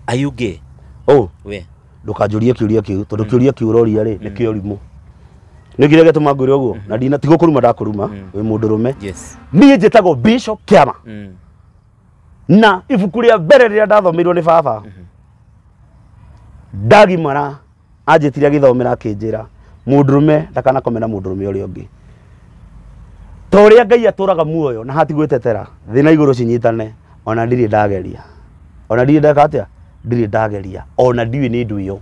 Are you gay? Oh, We. Ndukanjurie kiuria kiu tondu kiuria kiu roria ri ni kiorimu. Ni kire getuma ngwire uguo na ndina tigo kuruma ndakuruma wi mundu rume. Yes. Niĩ njĩtagwo Bishop Kiama. Na ibuku rĩa mbere rĩrĩa ndathomirwo nĩ baba. Ndagimara anjĩtire agĩthomera akĩnjĩra mũndũrũme ndakanakome na mũndũrũme ũrĩa ũngĩ. Ta ũrĩa Ngai atũraga muoyo na hati gwĩtetera thĩna igũrũ cinyitane ona ndirĩ ndageria. Ona ndirĩ ndeka atĩa? Ndirĩ ndageria. Ona ndiũĩ nĩ ndũ ĩyo.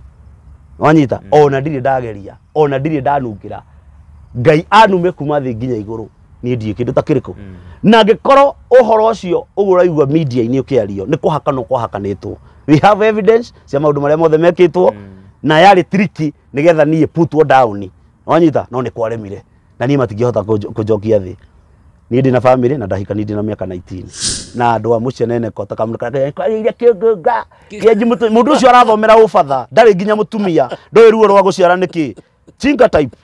Wanyita? Ona ndirĩ ndageria. Ona ndirĩ ndanungĩra. Ngai anume kuma thĩ nginya igũrũ. Niĩ ndiĩ kĩndũ ta kĩrĩkũ. Na ngĩkorwo ũhoro ũcio ũgũraigua media-inĩ ũkĩario nĩ kũhakana kwahakanĩtwo. We have evidence cia maũndũ marĩa mothe mekĩtwo na yarĩ tricky nĩgetha niĩ putwo down. Wanyita? No nĩ kwaremire. Na niĩ matingĩhota kũnjokia thĩ. Niĩ ndĩ na family na ndahikania ndĩ na mĩaka 19. Na andũ a mũcenene kota kamũrĩka iria kĩngũnga kĩenji mũndũ ũcio arathomera ũbatha ndarĩ nginya mũtumia ndoĩ ruo rwa gũciara nĩkĩ chinga type.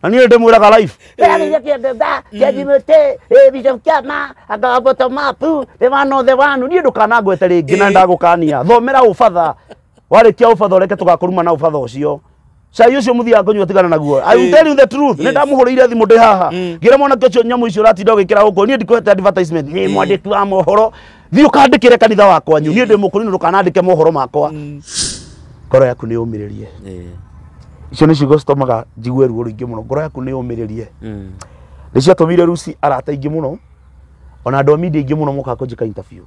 Na niĩ ndĩmwĩraga life iria kĩngũnga kĩenji mũtĩ Bishop Kiama agaboto mapu the one niĩ ndũkanangwete rĩngĩ na ndagũkania thomera ũbatha warĩkia ũbatha ũreke tũgakũruma na ũbatha ũcio. Cai ucio muthia kũnyua tigana naguo. I will tell you the truth. Nĩ ndamũhũrĩire thimũ ndĩ haha. Ngira mwana kĩcio nyamũ icio ũratinda ũgĩkĩra gũkũ. Niĩ ndikwete advertisement. Nĩ mwandĩki wa mohoro. Thiĩ ũkandĩkĩre kanitha wakwa nyu. Niĩ ndĩ mũkũrũ ndũkanandĩke mohoro makwa. Ngoro yaku nĩ ũmĩrĩrie. Icio nĩ ciugo citũmaga njigue ruo rũingĩ mũno. Ngoro yaku nĩ ũmĩrĩrie. Nĩ ciatũmire Rusi arata aingĩ mũno. Ona andũ a media aingĩ mũno moka kũnjĩka interview.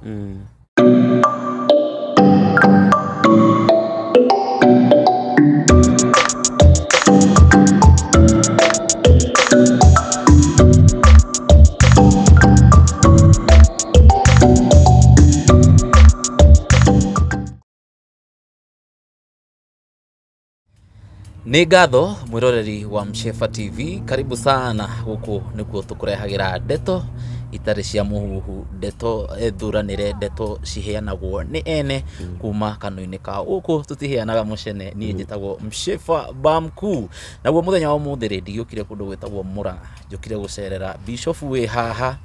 Nĩ ngatho mwĩroreri wa Mshefa TV, karibu sana gũkũ nĩkuo tũkũrehagĩra ndeto itarĩ cia mũhuhu, ndeto thuranĩre, ndeto ciheanagwo nĩ ene kuma kanua-inĩ ka gũkũ tũtiheanaga mũcene. Niĩ njĩtagwo Mshefa Bamku, naguo mũthenya wa ũmũthĩ rĩ ndiokire kũndũ gwĩtagwo Mũrang'a, njokire gũcerera Bishop wĩ haha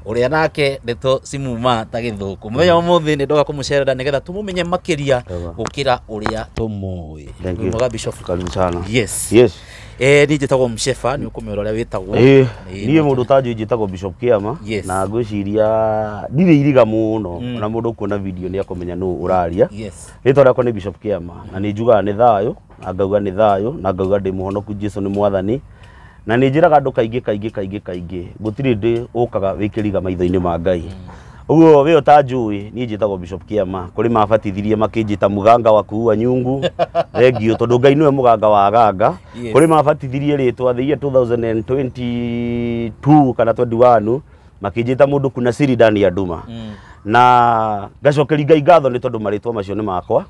ũrĩa nake ndeto cimuma ta gĩthũkũ. Mũthenya wa ũmũthĩ nĩ ndoka kũmũcerera nĩgetha tũmũmenye makĩria gũkĩra ũrĩa tũmũĩ. Mwega Bishop. Karibu sana. Yes. Yes. Niĩ njĩtagwo Mshefa, nĩ ũkũmenya ũrĩa wĩtagwo. Niĩ mũndũ ta njĩtagwo Bishop Kiama na ngwĩciria ndirĩ iriga mũno na mũndũ kuona video nĩ akũmenya nũ ũraria. Rĩtwa rĩakwa nĩ Bishop Kiama na nĩ njugaga nĩ thayũ na ngauga nĩ thayũ na ngauga ndĩ mũhonoku Jesũ nĩ mwathani. Na nĩ njĩraga andũ kaingĩ gũtirĩ ndĩ ũkaga wĩkĩriga maitho-inĩ ma Ngai. Ũguo we ũtanjũĩ niĩ njĩtagwo Bishop Kiama. Kũrĩ mabatithirie makĩnjĩta mũganga wa kuua nyungu. Thengio tondũ Ngai nĩwe mũganga wa ganga. Kũrĩ mabatithirie rĩtwa the year 2022 kana 21 makĩnjĩta mũndũ kuna siri ndani ya nduma. Na ngacokeria Ngai ngatho nĩ tondũ marĩtwa macio nĩ makwa.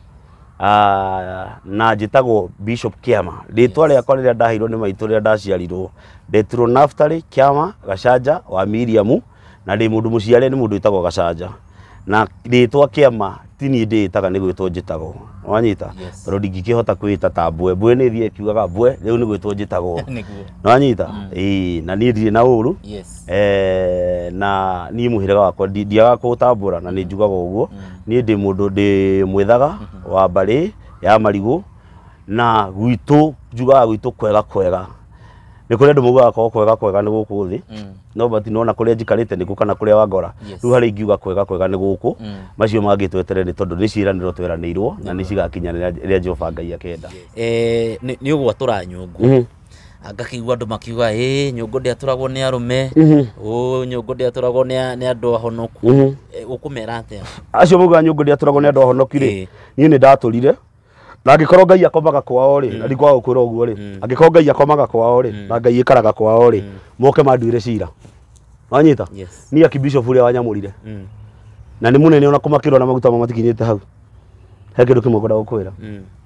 Na njĩtagwo Bishop Kiama. Rĩtwa rĩakwa rĩrĩa ndaheirwo nĩ maitũ rĩrĩa ndaciarirwo ndetirwo Naftali Kiama Gacanja wa Miriamu, na ndĩ mũndũ mũciare nĩ mũndũ wĩtagwo Gacanja. Na rĩtwa Kiama ti niĩ ndĩĩtaga nĩ gwĩtwo njĩtagwo. Wanyita? Tondũ ndingĩkĩhota kwĩta ta mbwe. Mbwe nĩ thiĩ kiugaga mbwe, rĩu nĩ gwĩtwo njĩtagwo. Wanyita? Na niĩ ndirĩ na ũru. Na niĩ mũhĩrĩga wakwa ndiaga kũũtambũra na nĩ njugaga ũguo. Niĩ ndĩ mũndũ ndĩ mwĩthaga wa mbarĩ ya marigũ na gwitũ njugaga gwitũ kwega. Nĩ kũrĩ andũ maugaga kwega nĩ gũkũ thĩ. No but nona kũrĩa njikarĩte nĩkuo kana kũrĩa wangora. Rĩu harĩ ingiuga kwega nĩ gũkũ. Macio mangĩtweterere tondũ nĩ ciĩranĩro tweranĩirwo na nĩ cigakinya rĩrĩa Jehova Ngai akenda. Nĩ ũgwatũra nyũngũ. Ngakĩigua andũ makiuga nyũngũ ndĩatũragwo nĩ arũme. Nyũngũ ndĩatũragwo nĩ andũ ahonoku. Ũkũmera atĩa? Acio maugaga nyũngũ ndĩatũragwo nĩ andũ ahonoku rĩ, niĩ nĩ ndatũrire. Na angĩkorwo Ngai akomaga kwao rĩ, na ndikwaga gũkwĩra ũguo rĩ, angĩkorwo Ngai akomaga kwao rĩ, na Ngai ikaraga kwao rĩ, moke manduire cira. Wanyita? Niĩ aki Bishop ũrĩa wanyamũrire. Na nĩ mũnene ona kũmakĩrwo na maguta matikinyĩte hau. He kĩndũ kĩmwe ngwenda gũkwĩra.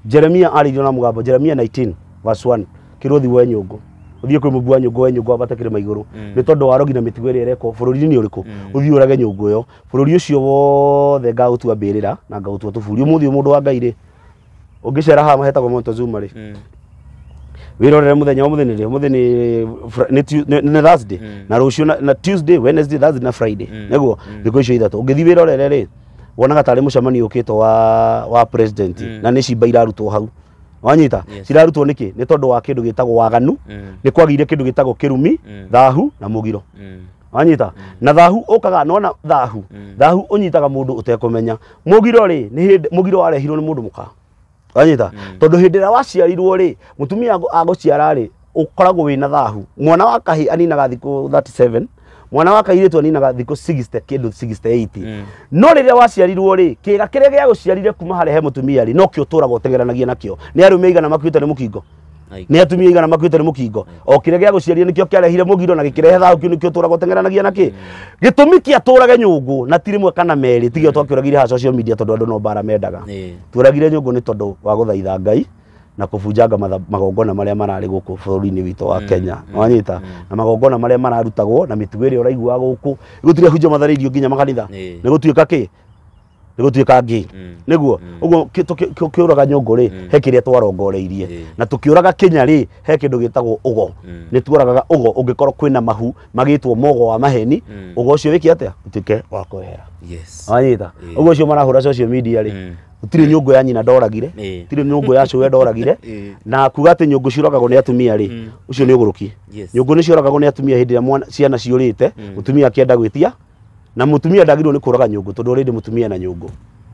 Jeremia arĩirio na mũgambo, Jeremia 19 verse 1. Kĩrũthi we nyũngũ. Ũthiĩ kwĩ mũmbu wa nyũngũ we nyũngũ wambate kĩrĩma igũrũ. Nĩ tondũ warogi na mĩtugo ĩrĩa ĩrekwo bũrũri-inĩ ũrĩkũ. Ũthiĩ ũrage nyũngũ ĩyo. Bũrũri ũcio wothe ngaũtua mbĩrĩra na ngaũtua tũburi. Ũmũthĩ mũndũ wa Ngai rĩ, ũngĩcera haha hetagwo Montezuma rĩ, wirorere mũthenya wa mũthenya nĩ Thursday na rũciũ na Tuesday, Wednesday, Thursday na Friday. Nĩguo thikũ icio ithatũ ũngĩthiĩ wirorere rĩ, wonaga tarĩ mũcemanio ũkĩtwo wa president na nĩ cimba irarutwo hau wanyita cirarutwo nĩkĩ nĩ tondũ wa kĩndũ gĩtagwo waganu nĩ kwagĩire kĩndũ gĩtagwo kĩrumi thahu na mũgiro wanyita na thahu ũkaga nona thahu ũnyitaga mũndũ ũtekũmenya mũgiro rĩ nĩ mũgiro warehirwo nĩ mũndũ mũka wanyita tondũ hĩndĩ ĩrĩa waciarirwo rĩ mũtumia agũciara rĩ ũkoragwo wĩna thahu mwana wa kahĩ aninaga thikũ 37 mwana wa kairĩtu aninaga thikũ 60 kĩndũ 68 no rĩrĩa waciarirwo rĩ kĩga kĩrĩa gĩa gũciarire kuma harĩa he mũtumia rĩ no kĩo tũragwo ũtengeranagia nakĩo nĩ arũme igana makuĩte nĩ mũkingo nĩ atumia igana makuĩte nĩ mũkingo o kĩrĩa gĩa gũciarire nĩkĩo kĩarehire mũgiro na gĩkĩrehe thahu kĩu nĩkĩo tũragwo ũtengeranagia nakĩ gĩtũmi kĩa tũrage nyũngũ na ti rĩmwe kana merĩ tigĩo twakĩũragire ha social media tondũ andũ no mbara mendaga tũragire nyũngũ nĩ tondũ wa gũthaitha Ngai na kũbunjanga magongona marĩa mararĩ gũkũ bũrũri-inĩ witũ wa Kenya wanyita na magongona marĩa mararutagwo na mĩtugo ĩrĩa ũraigua gũkũ gũtirĩ hunjio matharĩirio nginya makanitha nĩ gũtuĩka kĩ nĩ gũtuĩka ngĩ nĩguo ũguo kĩũraga nyũngũ rĩ he kĩrĩa twarongoreirie na tũkĩũraga Kenya rĩ he kĩndũ gĩtagwo ũgo nĩ tuoragaga ũgo ũngĩkorwo kwĩna mahu magĩtwo mogo wa maheni ũgo ũcio wĩke atĩa ũtuĩke wa kwehera wanyita ũguo ũcio marahũra social media rĩ gũtirĩ nyũngũ ya nyina ndoragire gũtirĩ nyũngũ ya cũwe ndoragire na kuga atĩ nyũngũ cioragagwo nĩ atumia rĩ ũcio nĩ ũgũrũki nyũngũ nĩ cioragagwo nĩ atumia hĩndĩ ĩrĩa ciana ciũrĩte mũtumia akĩenda gwĩtia na mũtumia ndagĩrĩirwo nĩ kũraga nyũngũ tondũ already mũtumia na nyũngũ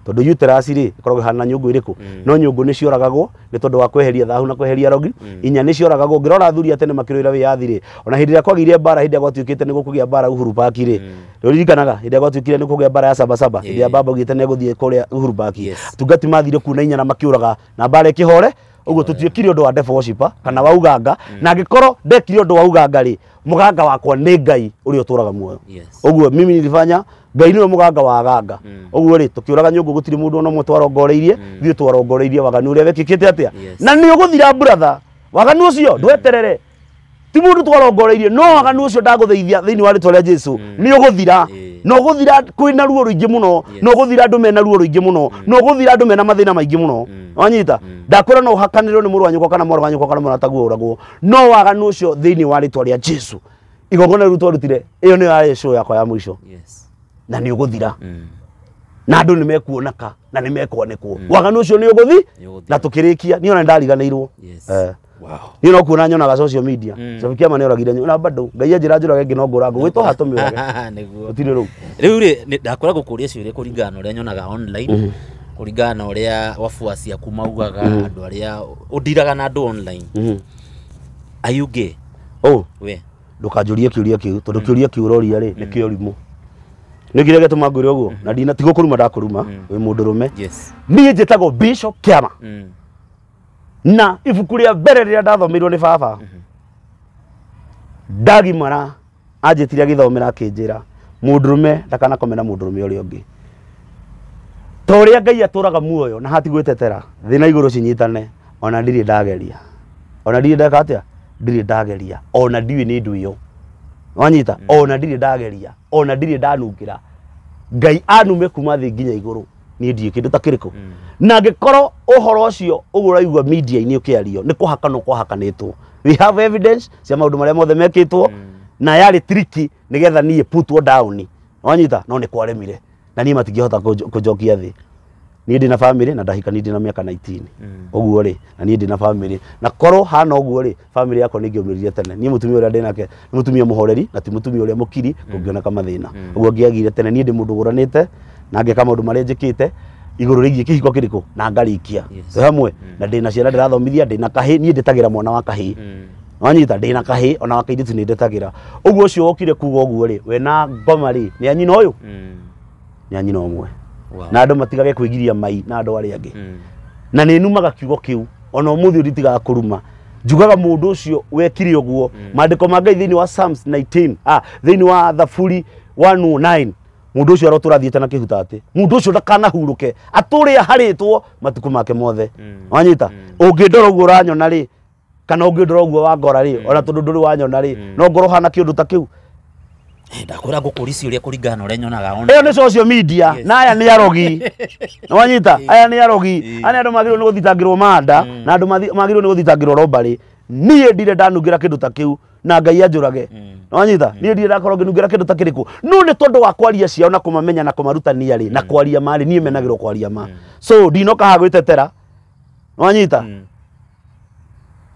tondũ uterus rĩ ikoragwo hana nyũngũ ĩrĩkũ no nyũngũ nĩ cioragagwo nĩ tondũ wa kweheria thahu na kweheria rogi inya nĩ cioragagwo ngĩrora athuri atene makĩrũĩra wĩyathi rĩ ona hĩndĩ ĩrĩa kwagĩire mbara hĩndĩ ĩrĩa gwatuĩkĩte nĩ gũkũgĩa mbara Uhuru Park rĩ ririkanaga hĩndĩ ĩrĩa gwatuĩkire nĩ kũgĩa mbara ya Sabasaba hĩndĩ ĩrĩa baba ugĩte nĩ gũthiĩ kũrĩa Uhuru Park tungati mathire kuna inya na makĩũraga na mbara ĩkĩhore ũguo tũtiĩkire ũndũ wa devil worshipper kana wa uganga na angĩkorwo ndekire ũndũ wa uganga rĩ mũganga wakwa nĩ Ngai ũrĩa ũtũraga muoyo ũguo mimi nilifanya Ngai nĩwe mũganga wa aganga ũguo rĩ tũkĩũraga nyũngũ gũtirĩ mũndũ ona ũmwe twarongoreirie ithuĩ twarongoreirie waganu ũrĩa wekĩkĩte atĩa na nĩ ũgũthira brother waganu ũcio ndweterere ti mũndũ twarongoreirie no waganu ũcio ndagũthaithia thĩinĩ wa rĩtwa rĩa Jesũ nĩ ũgũthira no gũthira kwĩna ruo rũingĩ mũno no gũthira andũ mena ruo rũingĩ mũno no gũthira andũ mena mathĩna maingĩ mũno wanyita ndakwĩra no hakanĩrwo nĩ mũrũ wa nyũkwa kana mwarĩ wa nyũkwa kana mũrataguo ũragwo no waganu ũcio thĩinĩ wa rĩtwa rĩa Jesũ igongona rĩu twarutire ĩyo nĩyo yarĩ show yakwa ya mũico na nĩ ũgũthira na andũ nĩ mekuoneka na nĩ mekwanĩkwo waganu ũcio nĩ ũgũthi na tũkĩrĩkia niĩ ona ndariganĩirwo niĩ no kuona nyonaga social media Shafikia mane oragire na bado Ngai anjĩra njũrage ĩngĩ no ngũragwo gwĩtwo hatũmĩorage gũtirĩ rĩu rĩu ndakora gũkũria ciũria kũringana na ũrĩa nyonaga online kũringana na ũrĩa wafuasi aku maugaga andũ arĩa ũndiraga na andũ online are you gay we ndũkanjũrie kĩũria kĩu tondũ kĩũria kĩu ũroria rĩ nĩ kĩorimũ nĩ kĩrĩa gĩtũma ngwĩre ũguo na ndinatigwo kũruma ndakũruma wĩ mũndũrũme niĩ njĩtagwo Bishop Kĩama na ibuku rĩa mbere rĩrĩa ndathomeirwo nĩ baba ndagimara anjĩtire agĩthomera akĩnjĩra mũndũrũme ndakanakome na mũndũrũme ũrĩa ũngĩ ta ũrĩa Ngai atũraga muoyo na hati gwĩtetera thĩ na igũrũ cinyitane ona ndirĩ ndageria ona ndirĩ ndeka atĩa ndirĩ ndageria ona ndiũĩ nĩ ndũ ĩyo wanyita ona ndirĩ ndageria ona ndirĩ ndanungĩra Ngai anume kuma thĩ nginya igũrũ niĩ ndiĩ kĩndũ ta kĩrĩkũ na angĩkorwo ũhoro ũcio ũguo ũraigua media-inĩ ũkĩario nĩ kũhakanwo kwahakanĩtwo we have evidence cia maũndũ marĩa mothe mekĩtwo na yarĩ triki nĩgetha niĩ putwo down wanyita no nĩ kwaremire na niĩ matingĩhota kũnjokia thĩ niĩ ndĩ na family na ndahikania ndĩ na mĩaka 19 ũguo rĩ na niĩ ndĩ na family na korwo hana ũguo rĩ family yakwa nĩ ngĩũmĩrire tene niĩ mũtumia ũrĩa ndĩ nake nĩ mũtumia mũhoreri na ti mũtumia ũrĩa mũkiri kũngĩoneka mathĩna ũguo ngĩagire tene niĩ ndĩ mũndũ ũgũranĩte na ngeka maũndũ marĩa njĩkĩte igũrũ rĩgiĩ kĩhiko kĩrĩkũ na ngarikia hamwe na ndĩ na ciana ndĩrathomithia ndĩ na kahĩ niĩ ndĩtagĩra mwana wa kahĩ wanyita ndĩ na kahĩ ona wa kairĩtu nĩ ndĩtagĩra ũguo ũcio wokire kuga ũguo rĩ we na ngoma rĩ nĩ anyina ũyũ nĩ anyina ũmwe na andũ matigage kwĩgiria mai na andũ arĩa angĩ na nĩ numaga kiugo kĩu ona ũmũthĩ ũritigaga kũruma njugaga mũndũ ũcio wekire ũguo maandĩko ma Ngai thĩinĩ wa Psalms 19 thĩinĩ wa Thaburi 109 mũndũ ũcio arotũrathiĩte na kĩhuta atĩ mũndũ ũcio ndakanahurũke atũrĩa harĩtwo matukũ make mothe wanyita ũngĩndora ũguo ũranyona rĩ kana ũngĩndora ũguo wangora rĩ ona tondũ ndũrĩ wanyona rĩ no ngoro hana kĩndũ ta kĩu ndakwĩra ngũkũria ciũria kũringana na ũrĩa nyonaga ĩyo nĩ social media na aya nĩ arogi wanyita aya nĩ arogi aya andũ magĩrĩirwo nĩ gũthitangĩrwo manda na andũ magĩrĩirwo nĩ gũthitangĩrwo robbery niĩ ndirĩ ndanungĩra kĩndũ ta kĩu na Ngai anjũrage Wanyita ni ndire ndakorwo nginungera kindu ta kiriku no ni tondu wa kwaria ciao na kumamenya na kumarutania ri na kwaria mari ni menagirwo kwaria ma so ndinoka ha gwitetera wanyita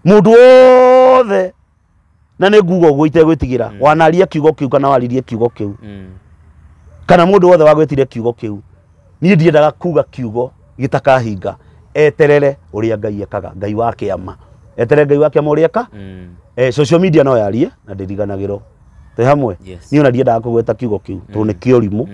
mundu wothe na ne ngugo gwo itegwitigira wanaria kiugo kiu kana waririe kiugo kiu kana mundu wothe wagwetire kiugo kiu ni ndiendaga kuga kiugo gitakahinga eterere uria Ngai ekaga Ngai wa kiama eterere Ngai wa kiama uria eka social media no yarie na ndiriganagiro te hamwe ni ona ndiendaga kugweta kiugo kiu to ni kiorimu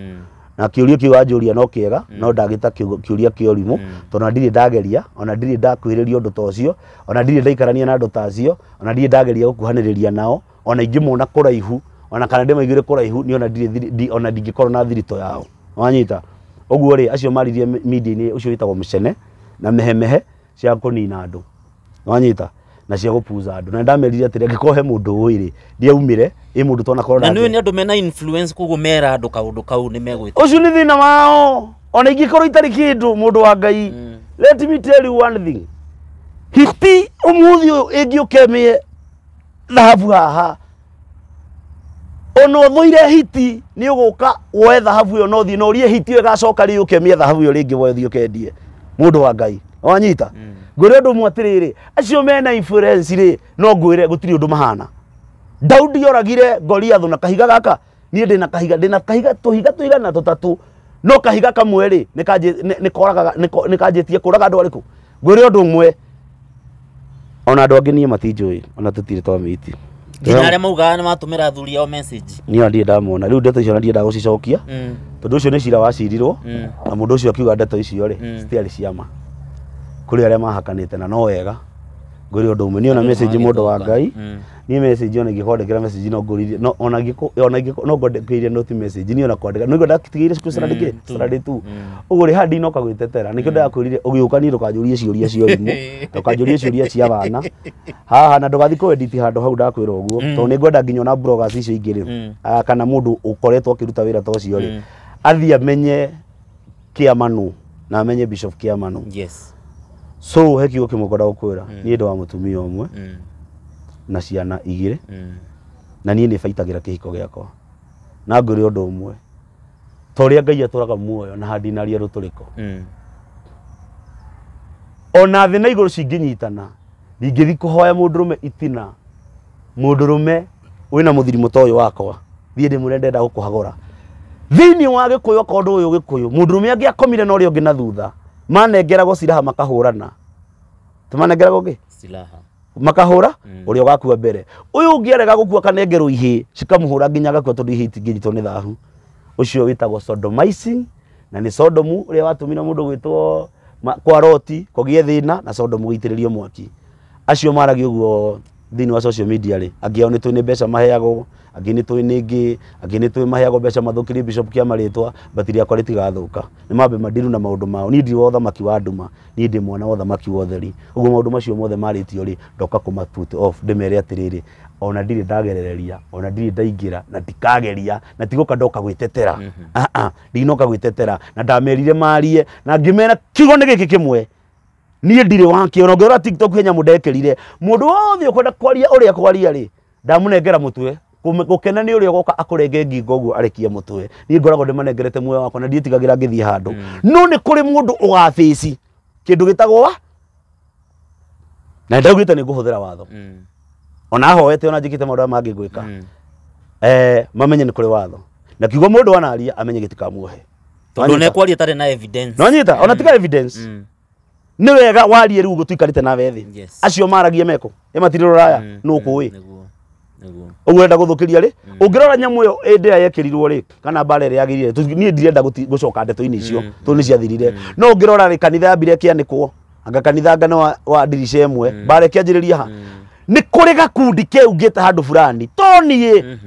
na kiuria kiu anjuria no kiega no ndagita kiuria kiorimu to na ndiri ndageria ona ndiri ndakwiriria undu tocio ona ndiri ndaikarania na andu tacio ona ndiri ndageria gukuhaniriria nao ona ingimona kuraihu ona kana ndimaigire kuraihu ni ona ndiri ona ndingikorwo na thirito yao wanyita uguo ri acio maririe media-ini ucio witagwo mcene na mehemehe cia kunina andu wanyita na cia gupuza andu na ndamerire atiri ngikohe mundu uiri ndiaumire mundu tona korwo na ni andu mena influence kugumera andu kaundu kau ni megwita ucio ni thina wao ona ingikorwo itari kindu mundu wa Ngai let me tell you one thing hiti umuthi ingiukemie dhahabu haha ono thoire hiti ni uguka woe dhahabu yo no thi no rie hiti igacoka ri ukemie dhahabu yo ringi woe thi ukendie mundu wa Ngai wanyita ngwire ndu mwatiriri acio mena influence ri no ngwire gutiri undu mahana Daudi yoragire Goliath na kahiga gaka ni ndina kahiga tuhiga na tutatu no kahiga kamwe ri nikajetie kuraga andu ariku ngwire undu umwe ona andu angi nie matinjui ona tutire twamiti nginare mauga ni matumira thuri ao message ni ndie ndamona riu ndeto icio ndie ndagucicokia tondu ucio ni cira wacirirwo na mundu ucio akiuga ndeto icio ri citiari ciama kuri aria mahakanite na no wega nguri undu umwe ni ona message mundu wa Ngai ni message ona ngikondekera message no nguririe no ona no ngondekeirie note message ni ona kwandika no ndakitigire siku Saturday tu uguri hadi no kagwitetera nikio ndakwirire ugiuka ni ndukanjurie ciuria ciorimu ndukanjurie ciuria cia bana haha na ndugathi ku edit handu hau ndakwira uguo to ni ngwenda nginya na bloggers icio ingiri kana mundu ukoretwo akiruta wira ta ucio ri athi amenye kiamanu na amenye Bishop Kiamanu so he kiugo kimugora gukwira ni ndu wa mutumia umwe na ciana igire na nie ni baitagira kihiko giakwa na nguri undu umwe toria Ngai aturaga muoyo na hadi naria ruturiko ona thina iguru cinginyitana ndingithi kuhoya mundurume itina mundurume wina muthirimo toyo wakwa thie ndi murendenda gukuhagora thini wa gikuyu kondu uyu gikuyu mundurume angi akomire no ri ungi na thutha manengeragwo ciraha makahurana tumanengeragwo ngi silaha makahura uri ogakua mbere uyu ungierega gukua kanengerwo ihi cikamuhura nginya gakua tondu ihi itingĩnyitwo nĩ thahu ucio witagwo sodomizing na ni Sodomu uri watumire mundu gwitwo kwa Loti kugie thina na Sodomu gĩitĩrĩrio mwaki acio maragio guo thini wa social media ri angiao ni twini mbeca maheagwo angi ni twini ngi angi ni twi maheagwo mbeca mathukirie Bishop Kiamaritwa batiri akwa ritigathuka ni mambe madiru na maundu mao ni ndiri wotha maki wa nduma ni ndi mwana wotha maki wotheri uguo maundu macio mothe maritio ri ndoka kuma put off ndimere atiriri ona ndiri ndagerereria ona ndiri ndaingira na tikageria na tiguka ndoka gwitetera ndinoka gwitetera na ndamerire marie na ngimena kigo ni giki kimwe nie ndire wake ona ngora TikTok henya mundekerire mundu wothe ukwenda kwaria uria kwaria ri ndamunengera mutwe gukena ni uria goka akurenge ngingo guo arekia mutwe ni ngoragwo ndimanengerete muoyo wakwa na ndietigagira ngithi handu no ni kuri mundu ugaface kindu gitagwo wa na ndagwita ni nguhuthira watho ona hoete ona njikite maundu mangi gwika mamenye ni kuri watho na kiugo mundu anaria amenye gitikamuohe tondu ne kwaria tare na evidence no nyita ona tika evidence ni wega warie riu gutuikarite na wethi acio maragie meko ematiriro raya no kuwi ugwenda guthukiria ri ungirora nyamu yo ende yekirirwo ri kana bare ri yagirire nie ndirenda gucoka ndeto-ini icio tu ni ciathirire no ungirora ri kanitha yambire kianikwo anga kanitha ngano wa dirisha imwe bare kianjiriria ha ni kuri gakundi keugite handu fulani tonie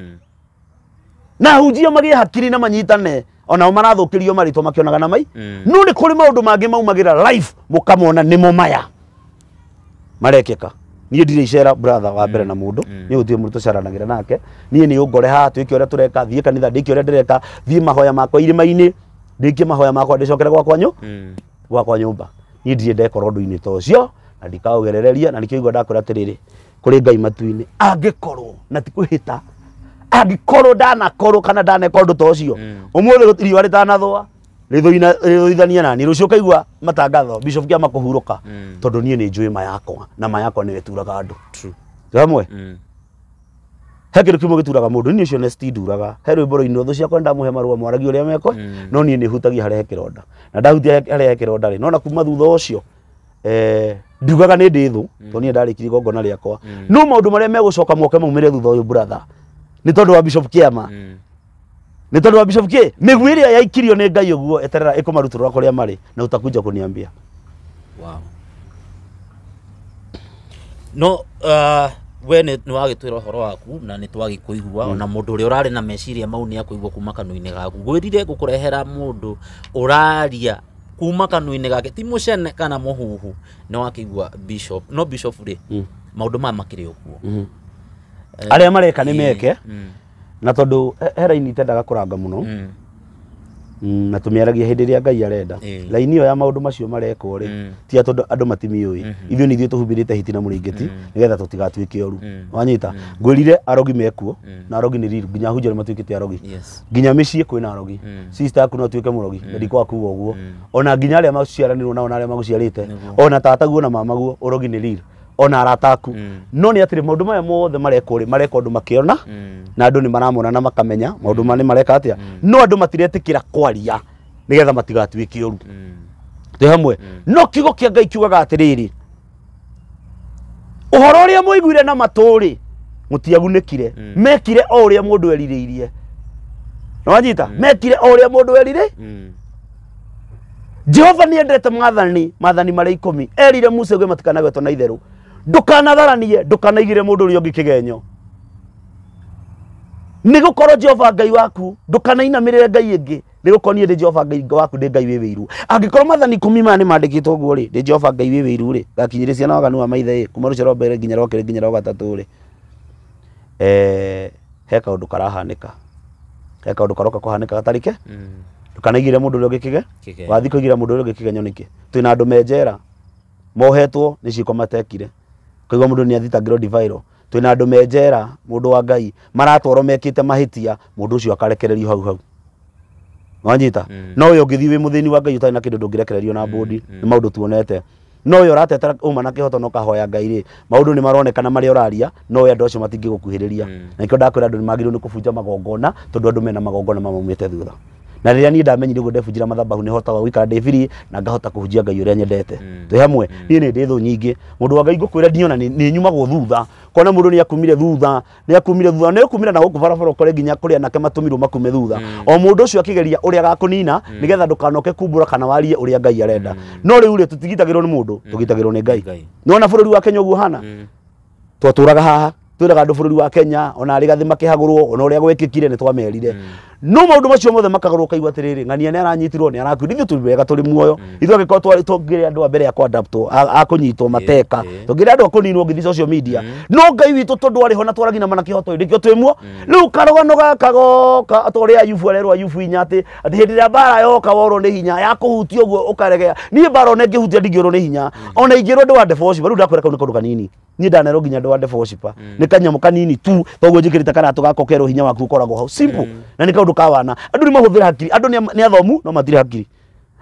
na hujia magie hakiri na manyitane ona marathukirio marito makionaga na mai no ni kuri maundu mangi maumagira life mukamona nimo maya marekeka nie ndire icera brother wa mbere na mundu ni uthie mundu tucaranagira nake nie ni ungore ha twike uria tureka thie kanitha ndiki uria ndireka thie mahoya makwa irima-ini ndiki mahoya makwa ndicokere gwakwa nyumba nie ndire ndekora undu-ini tocio na ndikaugerereria na nikio igwa ndakwira atiriri kuri Ngai matu-ini angikorwo na tikuhita Angĩkorwo ndanakorwo kana ndaneka ũndũ ta ũcio ũmũthĩ riũa rĩtanathũa rĩthũithania nani rũciũ kaigua matangatho Bishop Kĩama kũhurũka tondũ niĩ nĩ njũĩ mayakwa na mayakwa nĩwe turaga andũ hamwe he kĩndũ kĩmwe gĩturaga mũndũ niĩ ũcio nesti nduraga he rwĩmbo rũinĩ thũ ciakwa ndamũhe marũa mwaragia ũrĩa mekwe no niĩ nĩ hutagia harĩa he kĩronda na ndahutia harĩa he kĩronda rĩ no na kuma thutha ũcio ndugaga nĩ ndĩ thũ tondũ niĩ ndarĩkirie igongona rĩakwa no maũndũ marĩa megũcoka moke maumĩre thutha ũyũ brother nĩ tondũ wa Bishop Kĩama nĩ tondũ wa Bishop Kĩ mĩguĩ ĩrĩa yaikirio nĩ Ngai ũguo eterera ĩkũmarutũrũra kũrĩa marĩ na utakuja kuniambia wow no we nĩ wagĩtwĩra ũhoro waku na nĩ twagĩkũigua ona mũndũ ũrĩa ũrarĩ na meciria mau nĩ akũigua kuma kanua-inĩ gaku ngwĩrire gũkũrehera mũndũ ũraria kuma kanua-inĩ gake ti mũcene kana mũhuhu nĩ wakĩigua Bishop no Bishop rĩ maũndũ maya makĩrĩ o kuo arĩa mareka nĩ meke na tondu heraini tendaga kuranga muno na tumiaragia hindi ria Ngai arenda laini yo ya maundu macio marekwo ri ti tondu andu matimiui ithuĩ nĩ ithuĩ tuhumbirite hiti na mũringĩti nigetha tutigatuĩke oru wanyita ngwĩrire arogi mekuo na arogi nĩ riru nginya hunjĩra matuĩkĩte arogi nginya mĩciĩ kwĩna arogi sister yaku no tuĩke mũrogi ndikwa kuga ũguo ona nginya arĩa maciaranirwo nao na arĩa magũciarĩte ona tataguo na mamaguo urogi nĩ riru ona arataku no nĩ atĩrĩ maũndũ maya mothe marekwo mareka ũndũ makĩona na andũ nĩ maramona na makamenya maũndũ maya nĩ mareka atĩa no andũ matiretĩkĩra kwaria nigetha matigatuĩke ũru twĩ hamwe no kiugo kĩa Ngai kiugaga atĩrĩrĩ ũhoro ũrĩa mũiguire na matũrĩ mũtiagunĩkire mekire o ũrĩa mũndũ erirĩirie no wanyita mekire o ũrĩa mũndũ erirĩirie Jehova nĩendete maathani marĩa 10 erire Musa gwe matikanagwetwo na itherũ ndukanatharanie ndukanaigire mũndũ ũrĩa ũngĩ kĩgenyo nĩgũkorwo Jehova Ngai waku ndukanainamĩrĩre Ngai ĩngĩ nĩgũkorwo niĩ ndĩ Jehova Ngai waku ndĩ Ngai wĩ wĩiru angĩkorwo maathani 10 maya nĩ mandĩkĩtwo ũguo rĩ ndĩ Jehova Ngai wĩ wĩiru rĩ ngakinyĩria ciana waganu wa maithe kuma rũciaro rwa mbere nginya rwa kerĩ nginya rwa gatatũ rĩ he kaũndũ karahanĩka he kaũndũ karoka kũhanĩka gatarĩke ndukanaigire mũndũ ũrĩa ũngĩ kĩge wathi kũigĩra mũndũ ũrĩa ũngĩ kĩgenyo nĩkĩ twĩna andũ menjera mohetwo nĩ ciĩko matekire kaigua mũndũ nĩ athitangĩrwo divairo twĩna andũ menjera mũndũ wa Ngai maratwarwo mekĩte mahĩtia mũndũ ũcio akarekererio hau wanyita no ũyũ ũngĩthiĩ wĩ mũthĩni wa Ngai ũtarĩ na kĩndũ ndũngĩrekererio na mbũndi nĩ maũndũ tuonete no ũyũ ũratetera uma na kĩhoto no kahoya Ngai rĩ maũndũ nĩ maronekana marĩa ũraria no andũ acio matingĩgũkuhĩrĩria na nĩkĩo ndakwĩra andũ nĩ magĩrĩirwo nĩ kũbunja magongona tondũ andũ mena magongona maumĩte thutha na rĩrĩa niĩ ndamenyire ũguo ndebunjira mathabahu nĩ hotaga gũikara ndĩ free na ngahota kũhunjia Ngai ũrĩa nyendete twĩ hamwe niĩ nĩ ndĩ thũ nyingĩ mũndũ wa Ngai ngũkwĩra ndiona nĩ nyumagwo thutha kona mũndũ nĩ akumire thutha nĩ akumire na gũkũ barabara ũkore nginya kũrĩa anake matũmirwo makume thutha o mũndũ ũcio akĩgeria ũrĩa agakũnina nĩgetha ndũkanoke kumbũra kana warie ũrĩa Ngai arenda no rĩu rĩ tũtigitagĩrwo nĩ mũndũ tũgitagĩrwo nĩ Ngai nĩwona bũrũri wa Kenya ũguo hana twatũraga haha twĩraga andũ bũrũri wa Kenya ona arĩ gathĩ makĩhagũrwo ona ũrĩa gwekĩkire nĩ twamerire no maũndũ macio mothe makagũrwo kaigua atĩrĩrĩ ng'ania nĩ aranyitirwo nĩ arakuithio tũrĩ wega tũrĩ muoyo ithuĩ angĩkorwo tũngĩrĩ andũ a mbere ya kũadaptwo akũnyitwo mateka tũngĩrĩ andũ akũninwo ngĩthi social media no Ngai witũ tondũ arĩ ho na twaragina mana kĩhoto ndĩkĩo twĩ muo rĩu karũgano gaka goka atũrĩa Ayubu arerwo Ayubu inya atĩ hĩndĩ ĩrĩa mbara yoka worwo nĩ hinya ya kũhutia ũguo ũkaregea niĩ mbara ona ĩngĩhutia ndingĩũrwo nĩ hinya ona ingĩrwo ndĩ wa ndebocipa rĩu ndakwĩra kau nĩ kaũndũ kanini niĩ ndanerwo nginya ndĩ wa ndebocipa nĩ kanyamũ kanini tu toguo njĩkĩrĩte karatũ gako kerwo hinya waku ũkoragwo hau simple na nĩ kaũndũ ka wana andũ nĩ mahũthĩra hakiri andũ nĩ athomu no matirĩ hakiri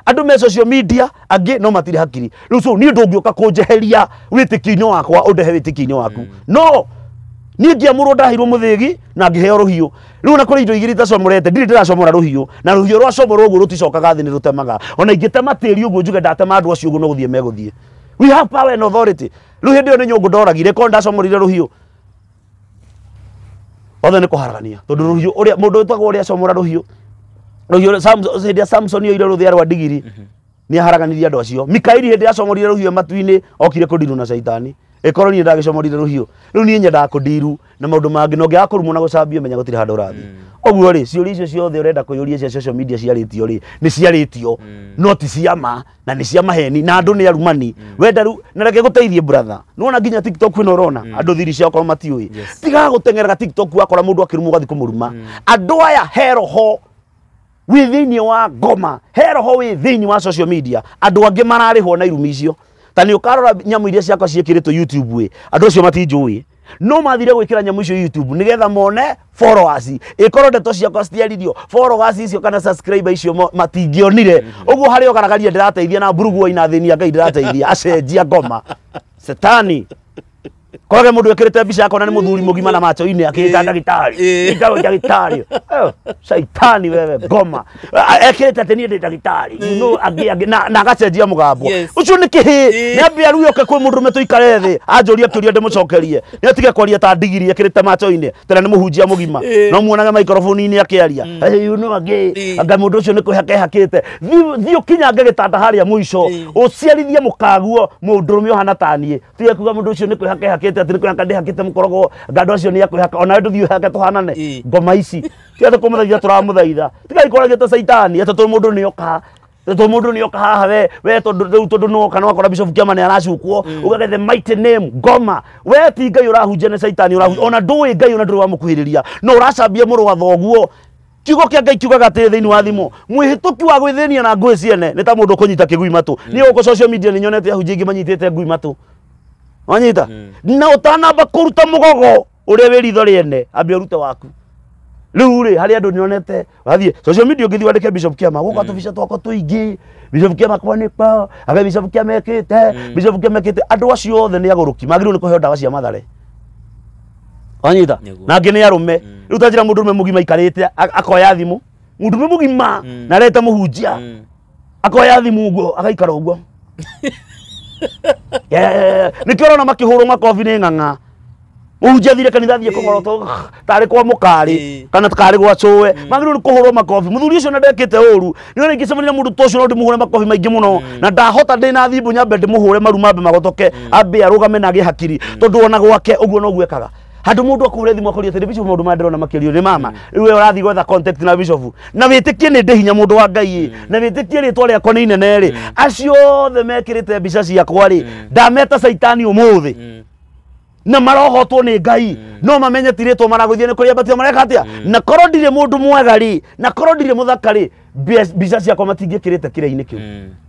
andũ me social media angĩ no matirĩ hakiri rĩu so niĩ ndũngĩũka kũnjeheria wĩtĩkio-inĩ wakwa ũndehe wĩtĩkio-inĩ waku no niĩ ngĩamũrwo ndaheirwo mũthĩgi na ngĩheo rũhiũ rĩu na kũrĩ indo igĩrĩ itacomorete ndirĩ ndĩracomora rũhiũ na rũhiũ rwacomorwo ũguo rũticokaga thĩ nĩ rũtemaga ona ingĩtema tĩri ũguo njuge ndatema andũ acio ũguo no gũthiĩ megũthiĩ we have power and authority rĩu hĩndĩ ĩyo nĩ nyũngũ ndoragire korwo ndacomorire rũhiũ othe nĩ kũharagania tondũ rũhiũ ũrĩa mũndũ wĩtagwo ũrĩa acomora rũhiũ hĩndĩ ya Samson yoire rũthĩa rwa ndigiri nĩ aharaganirie andũ acio Mikaeli hĩndĩ acomorire rũhiũ matu-inĩ okire kũndirwo na caitani ĩkorwo niĩ ndagĩcomorire rũhiũ rĩu niĩ nyendaga kũndiru na maũndũ mangĩ no ngĩaga kũrumwo na gũcambio menya gũtirĩ handũ ũrathiĩ ũguo rĩ ciũria icio ciothe ũrenda kũiyũria cia social media ciarĩtio rĩ nĩ ciarĩtio no ti ciama na nĩ cia maheni na andũ nĩ arumani wenda rĩu na reke gũteithie brother nĩwona nginya TikTok kwĩna ũrona andũ thiri ciakwa matiũĩ tigaga gũteng'erera TikTok wakora mũndũ akĩrumwo ũgathiĩ kũmũruma andũ aya he roho wĩ thĩinĩ wa ngoma he roho wĩ thĩinĩ wa social media andũ angĩ mararĩhwo na irumi icio ta nĩ ũkarora nyamũ iria ciakwa ciĩkĩrĩtwo YouTube andũ acio matinjũĩ no mathire gwikira nyamu icio YouTube nigetha mone followers ikoro ndeto ciakwa citiaririo followers icio kana subscriber icio matingionire uguo hari ogaragaria ndirateithia na burugu ina thini ya Ngai ndirateithia acenjia ngoma setani koge mundu ekirite mbica akona ni muthuri mugima na macho ine akita ndagitari ikago ndagitari saitani wewe ngoma ekirite ateni ndi ndagitari no agi na agacenjia mugambo ucio ni kihi ni ambia ruyo ke kwi mundu metuikare thi anjuria kiuria ndimucokerie ni atige kwaria ta ndigiri ekirite macho ine tena ni muhunjia mugima no muonaga microphone ine akiaria you know anga mundu ucio ni kuhake hakite thio kinya ngegitanda haria muico uciarithie mukaguo mundurume ohana tanie tiye kuga mundu ucio ni kuhake hakite ati ni kuhaka ndihakite mukorogo ngando acio ni akuhaka ona ndu thiu hake tuhanane ngoma ici tiye kumuthaitha turamuthaitha tigai korage ta saitani ati tu mundu ni oka to mundu ni oka haha we tondu no kana wakora Bishop Kiama ni aracukwo ugage the mighty name ngoma we ti Ngai urahunjia ni saitani urahunjia ona ndui Ngai ona nduri wa mukuhiriria no uracambia muru wa thoguo kiugo kia Ngai kiugaga ati thiini wa thimo mwihituki wa gwithenia na ngui ciene ni ta mundu kunyita kigui matu ni uko social media ni nyonete ahunjia ingi manyitite ngui matu wanyita na utanamba kuruta mugogo uria wiritho riene ambia rute waku riu ri hari andu nionete wathie social media ngithi wandike Bishop Kiama guko tubica twako tuingi Bishop Kiama kwanikwa aga Bishop Kiama ekite Bishop Kiama ekite andu acio othe ni aguruki magiru ni kuheo ndawa cia mathare wanyita na ngi ni arume riu tanjira mundu rume mugima ikarite akoya thimu mundu rume mugima na reta muhunjia akoya thimu uguo agaikara uguo nikirona makihurwo makofi ni ng'ang'a unje thire kanitha thie kogoroto tari kwa mukari kana tukari gwa chowe magiru ni kuhurwo makofi muthuri ucio na ndekite uru niona ingicemania mundu tocio no ndimuhure makofi maingi muno na ndahota ndina thimbu nyambe ndimuhure marumambe magotoke ambe arugame na gihakiri tondu ona gwake uguo no gwekaga handu mundu akuhure thimu akoria television mundu mandirona makirio ni mama iwe urathi gwetha contact na Bishop na witikie ni ndihinya mundu wa Ngai na witikie ritwa riakwa ni inene ri acio the mekirite mbica ciakwa ri ndameta saitani umuthi na marohotwo ni Ngai no mamenye tiritwo maragwithie ni kuria batia mareka atia na korodire mundu mwega ri na korodire muthaka ri mbica ciakwa matingikirite kire-ini kiu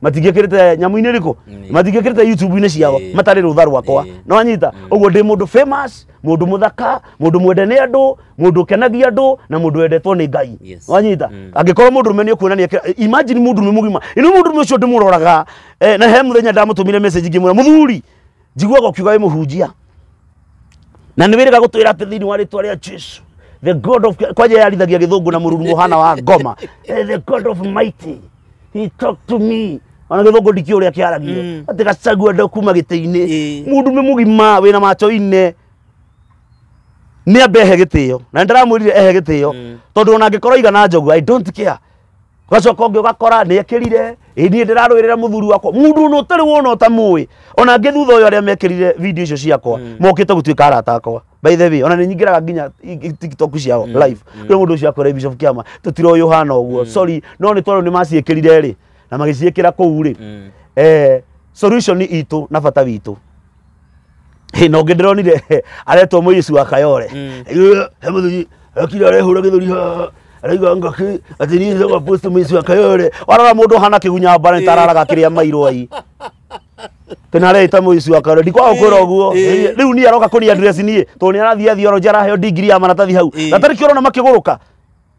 matingikirite nyamu-ini riku matingikirite YouTube-ini ciao matari rutha rwakwa no anyita uguo ndi mundu famous mundu muthaka mundu mwende ni andu mundu kenagia andu na mundu wendetwo ni Ngai wanyita angikorwo mundu rume ni kuonania imagine mundu rume mugima ino mundu rume ucio ndimuroraga na he muthenya ndamutumire message ngimura muthuri njiguaga ukiuga wi muhunjia na niwirega gutwira ati thiini wa ritwa ria Jesu the God of kwaje yarithagia githungu na murungu hana wa ngoma the God of mighty he talked to me ona githungu ndikio ria kiaragio ati gacagua ndo kuma gite-ini mundu me mugima wina macho ine ni abehe gitio na ndiramwirire ehe gitio tondu ona ngikorwo igana njogu I don't care gacoka ungi ugakora ni ekirire ni ndirarwirira muthuri wakwa mundu no tari wona utamui ona ngi thutha uyu aria mekirire video icio ciakwa mokite gutuika arata akwa by the way ona ni nyingiraga nginya TikTok ciao live kuri mundu ucio akore Bishop Kiama tutiro Yohana uguo sorry no ni toro ni maciikirire ri na magiciikira kuu ri solution itu na bata witu no ngidironire aretwo Moisu wa Kayole he muthuri akira arehura githuri araiga ngaki ati ni ndo post Moisu wa Kayole warora mundu hana kigunya bara tararaga kiria mairo ai tena reta Moisu wa Kayole ndikwa ukora uguo riu ni aroka kuni address ni to ni arathia theology araheo degree ya maratathi hau gatari kirona makiguruka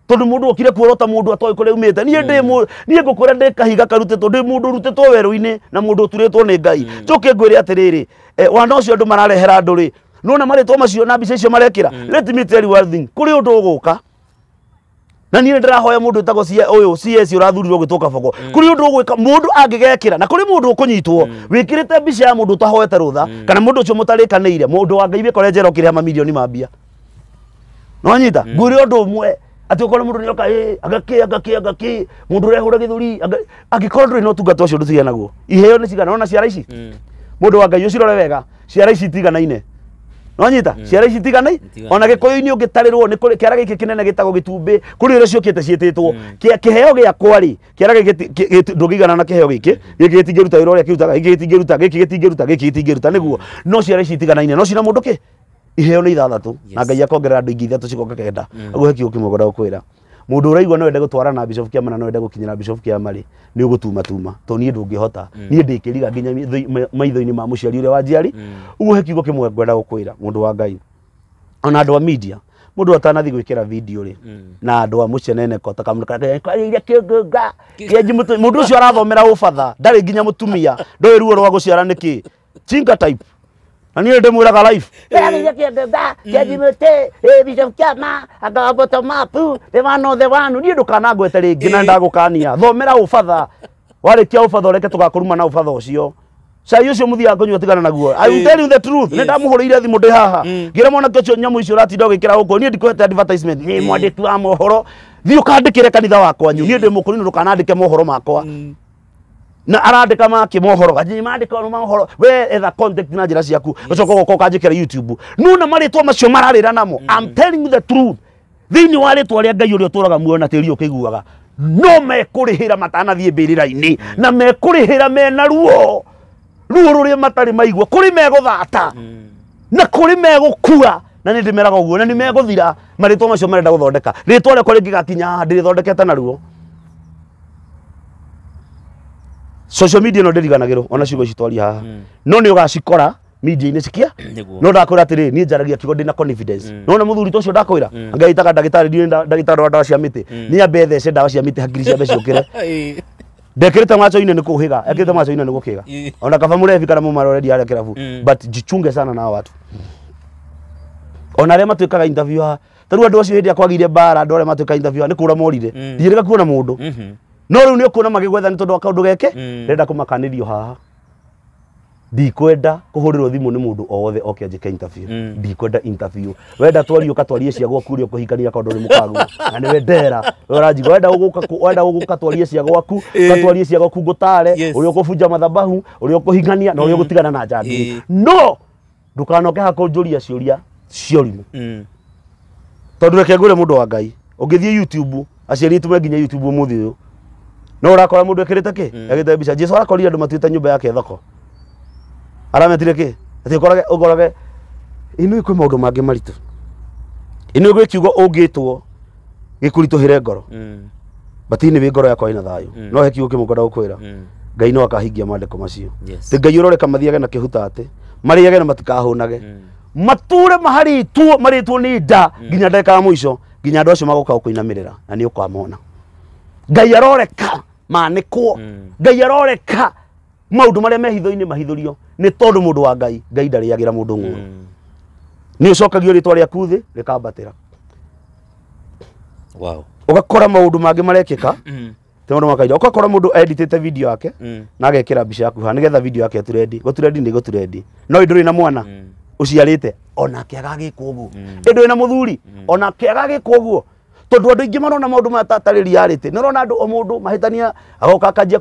tondu mundu okire kuorota mundu atoi kure umite nie ngukura ndikahiga karute tondu mundu rutitwo weru-ini na mundu uturitwo ni Ngai njuke ngwire atiriri wana ucio andu mararehera andu ri nona maritwo macio na mbica icio marekira let me tell you one thing kuri undu uguka na nie ndirahoya mundu tago uyu CS urathurirwo gwitoka fogo kuri undu ugwika mundu angigekira na kuri mundu ukunyitwo wikirite mbica ya mundu tahoete rutha kana mundu ucio mutarikaniire mundu wa Ngai bikore njero kiria mamilioni mambia no nyita nguri undu umwe ati ukora mundu nyoka agaki mundu rehura githuri agikorwo no tungata ucio ndutia naguo iheo ni cigana ona ciara ici mundu wa Ngai ucirore wega ciara ici tiganaine no nyita ciara ici tiganai ona gikoyo-ini ungitarirwo ni kuri kiara giki kinene gitago gitumbi kuri ire ciokite ciititwo kiheo gia kwari kiara giki ndugigana na kiheo giki gitingiruta wira uria kirutaga gitingiruta niguo no ciara ici tiganaine no cina mundu ki iheo ni ithathatu na Ngai akongerera andu ingi ithatu cikoka kenda aguhe kiugo kimwe ngoda gukwira mundu uraigwa no wende gutwarana Bishop Kiama na no wende gukinyira Bishop Kiama ri ni ugutuma tuma to ni ndungihota ni ndikiriga nginya maitho-ini ma muciari uria wanjiari uguo he kiugo kimwe ngwenda gukwira mundu wa Ngai ona andu a media mundu atanathi gwikira video ri na andu a mucenene ko takamurika iria kingunga yeji mundu ucio arathomera ubatha ndari nginya mutumia ndoe ruo rwa guciara niki chinga type na ni ndimwiraga live iria kingunga yeji mute Bishop Kiama agabota mapu the one ni ndukana ngwete ringi na ndagukania thomera ubatha warikia ubatha reke tugakuruma na ubatha ucio sai ucio muthia kunywa tigana naguo I will tell you the truth ni ndamuhuriire thimu ndi haha ngira mona kio nyamu icio ratinda ugikira guko ni ndikwete advertisement ni mwandiki wa mohoro thi ukandikire kanitha wakwa nyu ni ndi mukuri ndukanandike mohoro makwa na arandika maki mohoro gaji mandika no mohoro we etha contact na njira ciaku ucoka goko kanjikira YouTube nuna maritwa macio mararira namo I'm telling you the truth thini waritwa ria Ngai uria turaga muona tiri ukiguaga no mekurihira matanathie mbirira-ini na mekurihira mena ruo ruria matari maigua kuri meguthata na kuri megukua na ni ndimeraga uguo na ni meguthira maritwa macio marenda guthondeka ritwa ria kuri gigakinya ndirithondekete na ruo social media no ndiriganagiro ona ciugo citwari haha no ni ugacikora media ini cikia no ndakwira atiri ni njaragia kigo ndina confidence no na muthuri to cio ndakwira Ngai taka ndagitari ndi ndagitari wa ndawa cia miti ni ambe thece ndawa cia miti hakiri cia mbe ciukire ndekirite macho-ini ni kuhiga ekirite macho-ini ni gukiga ona kaba murevi kana mumaroredi ya kirabu but jichunge sana na watu ona re matwikaga interview ha taru andu acio hindi akwagire bara andu re matwika interview ni kura morire ndirega kuona mundu no riu ni ukuona magigwetha ni tondu wa kaundu geke renda kumakanirio haha ndikwenda kuhurirwo thimu ni mundu o wothe oke ajike interview ndikwenda interview wenda twario katwarie cia gwaku uri kuhikania kaundu ri mukagu na ni wendera urajiga wenda uguka twarie cia gwaku katwarie cia gwaku ngutare uri ukubunja mathabahu uri ukuhikania na uri ugutigana na njagi no ndukanoke hakunjuria ciuria ciorimu tondu reke ngure mundu wa Ngai ungithie YouTube aciari tume nginya YouTube umuthi uyu no urakora mundu ekirite ki egite mbica Jesu arakorire andu matuite nyumba yake thoko arametire ki ati ukorage inu ikwe maundu mangi maritu inu ikwe kiugo ungitwo gikurituhire ngoro batini wi ngoro yakwa ina thayu no he kiugo kimugenda gukwira Ngai no akahingia mandiko macio ti Ngai uroreka mathiage na kihutate mariage na matikahunage mature maritwo ni nda nginya ndeka ya muico nginya andu acio magoka kuinamirira na ni ukamona Ngai aroreka manikwo Ngai aroreka maundu maria mehitho-ini mahithurio ni tondu mundu wa Ngai ndariagira mundu ng'uru ni ucokagio ritwa riaku thi rikambatira ugakora maundu mangi marekika te mundu makaida ugakora mundu editite video yake na agekira mbica yaku ha nigetha video yake guturendi ni guturendi no induri na mwana uciarite ona kiagagikwo uguo induri na muthuri ona kiagagikwo uguo tondu andu ingi marona maundu matatari reality ni rona andu o mundu mahitania agoka akajia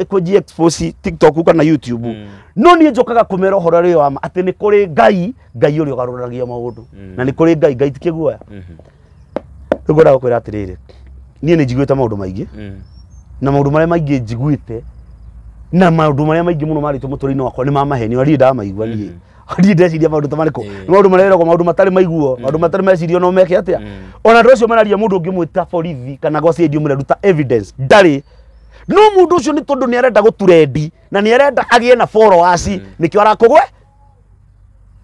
kwenji expose TikTok kana YouTube no ni njokaga kumera horo ri wa ati ni kuri Ngai uri ugaruragia maundu na ni kuri Ngai tikiguoya tugora gukwira atiriri nie ni njiguite maundu maingi na maundu maria maingi njiguite na maundu maria maingi muno maritu muturino wakwa ni mamaheni ari ndamaigua nie ari ndeciria maundu tamariko maundu mareragwo maundu matari maiguo maundu matari mecirio no meke atia ona ndu ucio mararia mundu ngimwita borithi kana gwa CID mureruta evidence ndari no mundu ucio ni tondu ni arenda guturendi na ni arenda agie na followers nikio arakugwe